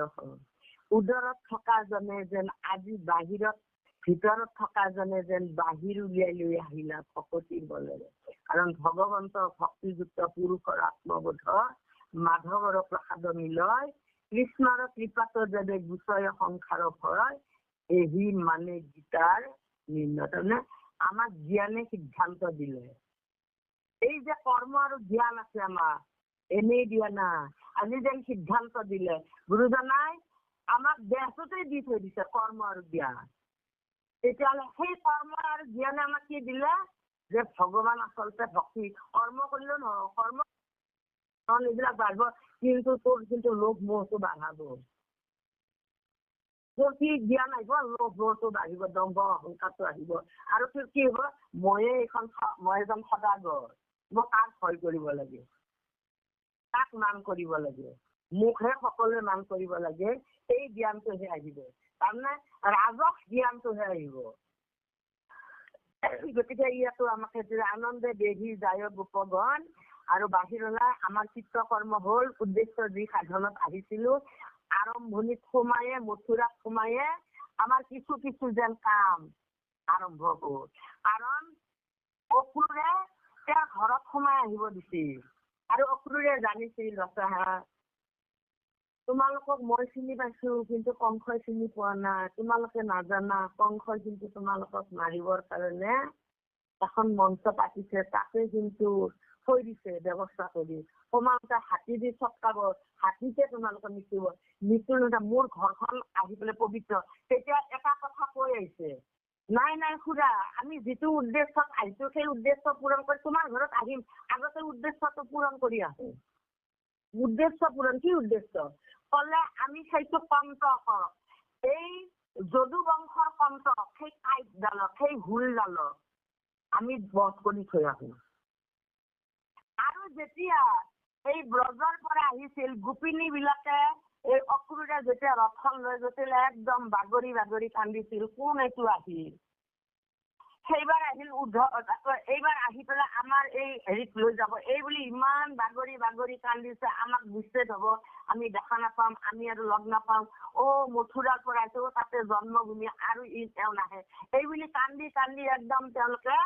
উদৰত থকা জনে যেন আজি বাহিৰত, ভিতৰত থকা জনে যেন বাহিৰ উলিয়াই লৈ আহিলা ভকতিৰ বলেৰে। কাৰণ ভগৱন্ত ভক্তিযুক্ত পুৰুষৰ আত্মবোধ মাধৱৰ প্ৰসাদ মিলয় কৃষ্ণৰ কৃপাত যাতে গুচয় সংসাৰ ভয় এহি মানে গীতাৰ নিম্ন। তাৰমানে আমাক জ্ঞানে সিদ্ধান্ত দিলে। এই যে কৰ্ম আৰু জ্ঞান আছে আমাৰ এনেই দিয়া নাই, আজি যেন সিদ্ধান্ত দিলে গুৰুজনাই আমাক দেহটোতে দি থৈ দিছে কৰ্ম আৰু জ্ঞান। তেতিয়াহ'লে সেই কৰ্ম আৰু জ্ঞানে আমাক কি দিলে যে ভগৱান আচলতে ভক্তি কৰ্ম কৰিলেও নহয়, কৰ্ম এইবিলাক বাঢ়িব কিন্তু তোৰ কিন্তু লোভ মোহটো বাঢ়াব। তোৰ কি জ্ঞান আহিব, লোভ মোহটো বাঢ়িব, দম্ভ অহংকাৰটো আহিব আৰু তোৰ কি হব, মই এজন সদাগৰ, মই কাক ভয় কৰিব লাগে, কাক মান কৰিব লাগে, মুখহে সকলোৱে মান কৰিব লাগে, এই জ্ঞানটোহে আহিব। তাৰমানে ৰাজস জ্ঞানটোহে আহিব। গতিকে ইয়াতো আমাক আনন্দে বেঢ়ি যায় গোপগণ আৰু বাহিৰলৈ আমাৰ চিত্ত কৰ্ম হল উদ্দেশ্য যি সাধনত আহিছিলো আৰম্ভণিত সোমায়ে মথুৰাত সোমায়ে আমাৰ কিছু কিছু যেন কাম আৰম্ভ হল। কাৰণ অসুৰে তেওঁৰ ঘৰত সোমাই আহিব দিছিল আৰু অসুৰে জানিছিল ৰচা তোমালোকক মই চিনি পাইছো কিন্তু কংসই চিনি পোৱা নাই, তোমালোকে নাজানা কংসই কিন্তু তোমালোকক মাৰিবৰ কাৰণে এখন মঞ্চ পাতিছে, তাতে কিন্তু থৈ দিছে ব্যৱস্থা কৰি। তোমালোকে হাতী দি চটকাব, হাতীতে তোমালোকে মৃত্যু মোৰ ঘৰখন আহি পেলাই পবিত্ৰ। তেতিয়া এটা কথা কৈ আহিছে, নাই নাই খুৰা আমি যিটো উদ্দেশ্যত আহিছো সেই উদ্দেশ্য পূৰণ কৰি তোমাৰ ঘৰত আহিম, আগতে উদ্দেশ্যটো পূৰণ কৰি আহো। উদ্দেশ্য পূৰণ কি উদ্দেশ্য কলে আমি সেইটো কণ্টক, এই যদু বংশৰ কণ্টক, সেই কাঁইটডালক সেই হুলডালক আমি বধ কৰি থৈ আহো। আৰু যেতিয়া এই ব্ৰজৰ পৰা আহিছিল গোপিনী বিলাকে এই অক্ৰূৰে যেতিয়া ৰথখন লৈ গৈছিল একদম বাগৰি বাগৰি কান্দিছিল, কোন এইটো আহিল। সেইবাৰ আহিল এইবাৰ আহি পেলাই আমাৰ এই হেৰিত লৈ যাব, এই বুলি ইমান বাগৰি বাগৰি কান্দিছে, আমাক বিচ্ছেদ হব, আমি দেখা নাপাম, আমি আৰু লগ নাপাম, মথুৰাৰ পৰা আহিছো তাতে জন্মভূমি আৰু ই তেওঁ নাহে, এই বুলি কান্দি কান্দি একদম তেওঁলোকে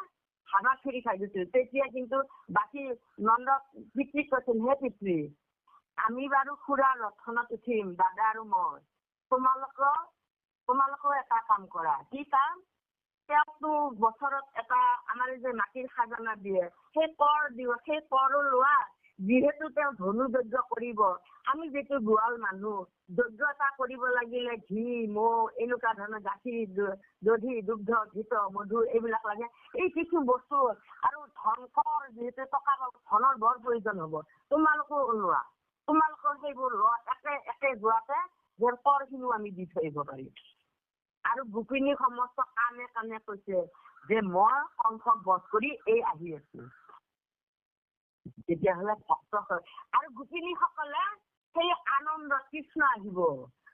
হাবা ফেৰি খাই দিছিল। তেতিয়া কিন্তু বাকী নন্দ পিতৃক কৈছিল, হে পিতৃ, আমি বাৰু খুৰাৰ ৰথখনত উঠিম, দাদা আৰু মই। তোমালোকেও এটা কাম কৰা। কি কাম? তেওঁকতো বছৰত এটা আমাৰ যে মাটিৰ খাজানা দিয়ে, সেই কৰ দিব, সেই কৰো লোৱা। যিহেতু তেওঁ ধনু যজ্ঞ কৰিব, আমি যিটো গোৱাল মানুহ, যজ্ঞ এটা কৰিব লাগিলে ঘি, মৌ, এনেকুৱা ধৰণৰ গাখীৰ, দধি, দুগ্ধ, ঘৃত, মধু এইবিলাক লাগে। এই কিছু বস্তু আৰু ধনৰ যিহেতু টকা ধনৰ বৰ প্ৰয়োজন হ'ব। তোমালোকেও ওলোৱা, তোমালোকৰ সেইবোৰ লোৱা, একে যোৱাতে যেন কৰখিনিও আমি দি থৈ আহিব পাৰিম। আৰু গোপিনী সমস্ত কাণে কাণে কৈছে যে মই শংখ বধ কৰি এই আহি আছো। তেতিয়াহ'লে ভক্ত হয়। আৰু গোপিনীসকলে সেই আনন্দ কৃষ্ণ আহিব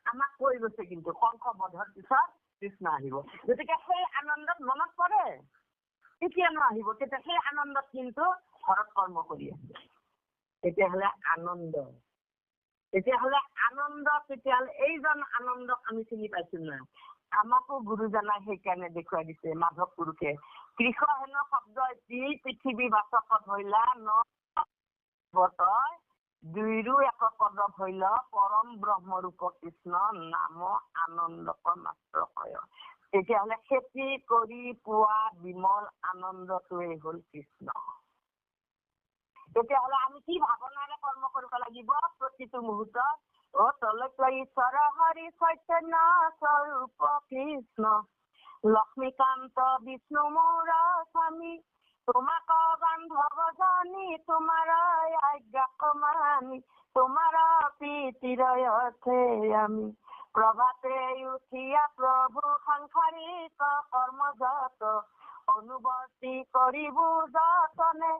আমাক কৈ গৈছে, কিন্তু শংখ বধৰ পিছত কৃষ্ণ আহিব। গতিকে সেই আনন্দত মনত পৰে, কেতিয়ানো আহিব? তেতিয়া সেই আনন্দত কিন্তু ঘৰত কৰ্ম কৰি আছে। তেতিয়াহ'লে আনন্দ, তেতিয়াহ'লে এইজন আনন্দক আমি চিনি পাইছো না? আমাকো গুৰুজনাই সেইকাৰণে দেখুৱাই দিছে, মাধৱ পুৰুষে। কৃষ্ণ হেন শব্দ যি পৃথিৱী বাচক ধৰিলা ন বতয়, দুইৰো এক পদ ভৈল, পৰম ব্ৰহ্মৰূপ কৃষ্ণ, নাম আনন্দক মাত্ৰ হয়। তেতিয়াহ'লে খেতি কৰি পোৱা বিমল আনন্দটোৱে হ'ল কৃষ্ণ। তেতিয়াহ'লে আমি কি ভাৱনাৰে কৰ্ম কৰিব লাগিব প্ৰতিটো মুহূৰ্তত? ঈশ্বৰ হৰি চৈতন্য স্বৰূপ কৃষ্ণ, লক্ষ্মীকান্ত বিষ্ণু মোৰ স্বামী, তোমাক বান্ধৱ জানি তোমাৰ আজ্ঞা মানি, তোমাৰ প্ৰীতিৰ অৰ্থে আমি প্ৰভাতে উঠিয়া প্ৰভু সাংসাৰিক কৰ্মজাত, অনুবৰ্তি কৰিব যতনে,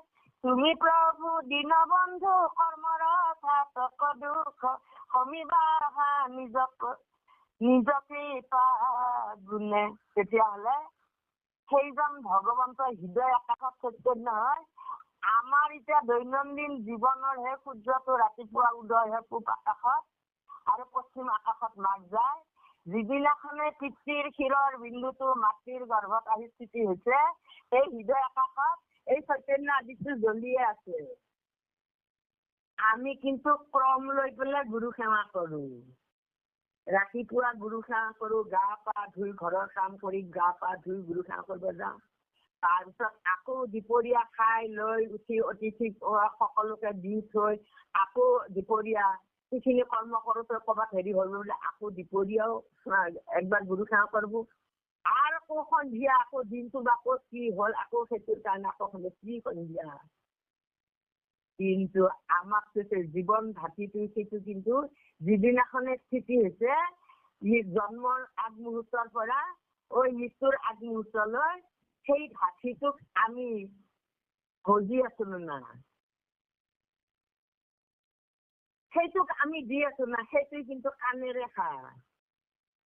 তুমি প্ৰভু দীনবন্ধু কৰ্মৰ ঘাতক দুখ, সমিবাহা নিজকে গুণে। তেতিয়াহ'লে সেইজন ভগৱন্তৰ হৃদয় আকাশত চৈতন্য হয়। আমাৰ এতিয়া দৈনন্দিন জীৱনৰ হে সূৰ্যটো ৰাতিপুৱা উদয় হয় পূব আকাশত, আৰু পশ্চিম আকাশত মাক যায়। যিদিনাখনে পিতৃৰ শিৰৰ বিন্দুটো মাতৃৰ গৰ্ভত আহি স্থিতি হৈছে, এই হৃদয় আকাশত এই চৈতন্য আদিটো জ্বলিয়ে আছে। আমি কিন্তু ক্ৰম লৈ পেলাই গুৰু সেৱা কৰো। ৰাতিপুৱা গুৰু সেৱা কৰো, গা পা ধুই ঘৰৰ কাম কৰি গা পা ধুই গুৰু সেৱা কৰিব যাওঁ। তাৰপিছত আকৌ দুপৰীয়া খাই লৈ উঠি অতিথি সকলোকে দি থৈ আকৌ দুপৰীয়া সেইখিনি কৰ্ম কৰোঁতে ক'ৰবাত হেৰি হ'ল বোলে, আকৌ দুপৰীয়াও একবাৰ গুৰু সেৱা কৰিব। আৰু আকৌ সন্ধিয়া আকৌ দিনটো বা ক'ত কি হ'ল আকৌ সেইটোৰ কাৰণে আকৌ সন্ধিয়া। কিন্তু আমাক জীৱন ধাতিটো সেইটো কিন্তু যিদিনাখনে স্থিতি হৈছে, জন্মৰ আগমুহূৰ্তৰ পৰা মৃত্যুৰ আগমুহূৰ্তলৈ সেই ধাতিটোক আমি ভজি আছো না, সেইটোক আমি দি আছো না, সেইটো কিন্তু কাণেৰে খায়,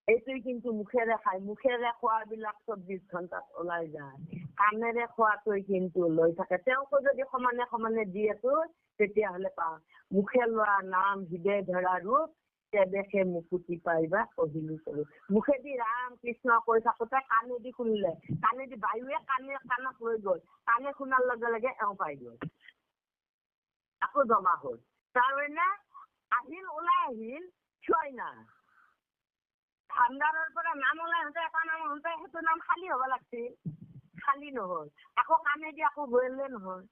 এইটোৱে কিন্তু মুখেৰে খায়। মুখেৰে খোৱাবিলাক 24 ঘণ্টাত ওলাই যায়, কাণেৰে খোৱাটোৱে কিন্তু লৈ থাকে। তেওঁকো যদি সমানে সমানে দি আছো তেতিয়াহ'লে পাওঁ। মুখে লোৱা নাম হৃদয় ধৰা ৰূপ, কেবেকে মুকুতি পাইবা কহিলো কৰো। মুখেদি ৰাম কৃষ্ণ কৈ থাকোতে কাণেদি শুনিলে, কাণেদি বায়ুৱে কাণক লৈ গ'ল, কাণে শুনাৰ লগে লগে এওঁ পাই গ'ল, আকৌ জমা হ'ল। তাৰমানে আহিল ওলাই আহিল, থিয় না। ভাণ্ডাৰৰ পৰা নাম ওলাই আহোঁতে এটা নাম আহোঁতে সেইটো নাম খালী হ'ব লাগিছিল, খালী নহ'ল। আকৌ কাণেদি আকৌ গৈলে নহয়।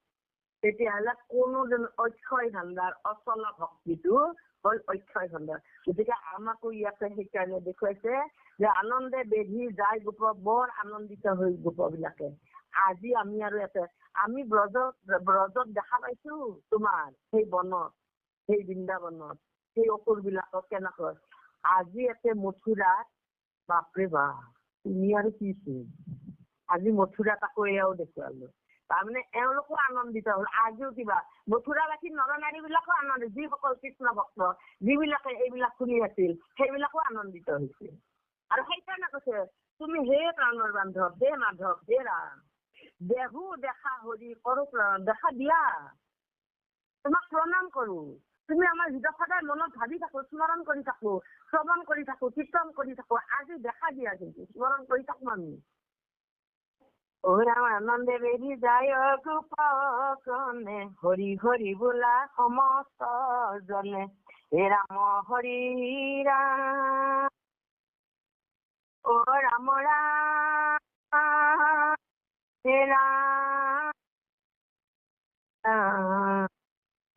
তেতিয়াহ'লে কোনো অক্ষয় ভাণ্ডাৰ, অচল ভক্তিটো হ'ল অক্ষয় ভাণ্ডাৰ। গতিকে আমাকো ইয়াতে সেইকাৰণে দেখুৱাইছে যে আনন্দে বেধি যায় গোপ, বৰ আনন্দিত হৈ গোপবিলাকে। আজি আমি আৰু ইয়াতে আমি ব্ৰজত দেখা পাইছো তোমাৰ সেই বনত, সেই বৃন্দাবনত, সেই অসুৰবিলাকক কেনেকৈ। আজি ইয়াতে মথুৰাত বাপৰে বাপ, তুমি আৰু কি আজি মথুৰাত আকৌ এয়াও দেখুৱালো। তাৰমানে এওঁলোকো আনন্দিত হ'ল। আজিও কিবা মথুৰাবাসী নৰ নাৰী বিলাকো আনন্দিত, যিসকল কৃষ্ণ ভক্ত, যিবিলাকে এইবিলাক শুনি আছিল সেইবিলাকো আনন্দিত হৈছিল। আৰু সেইকাৰণে কৈছে তুমি হে প্ৰাণৰ বান্ধৱ, হে মাধৱ, হে ৰাম, দেহো দেখা হৰি কৰো দেখা দিয়া, তোমাক প্ৰণাম কৰো। তুমি আমাৰ হৃদয় সদায় মনত ভাবি থাকো, স্মৰণ কৰি থাকো, শ্ৰৱণ কৰি থাকো, কীৰ্তন কৰি থাকো। আজি দেখা দিয়া, কিন্তু স্মৰণ কৰি থাকো আমি। ও ৰাম আনন্দে বেৰি যায় গোপনে হৰি হৰি বোলা সমস্ত জনে হে ৰাম হৰি ৰাম ও ৰাম ৰাম হে ৰাম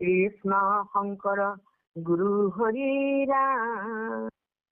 কৃষ্ণ শংকৰ গুৰু হৰি ৰাম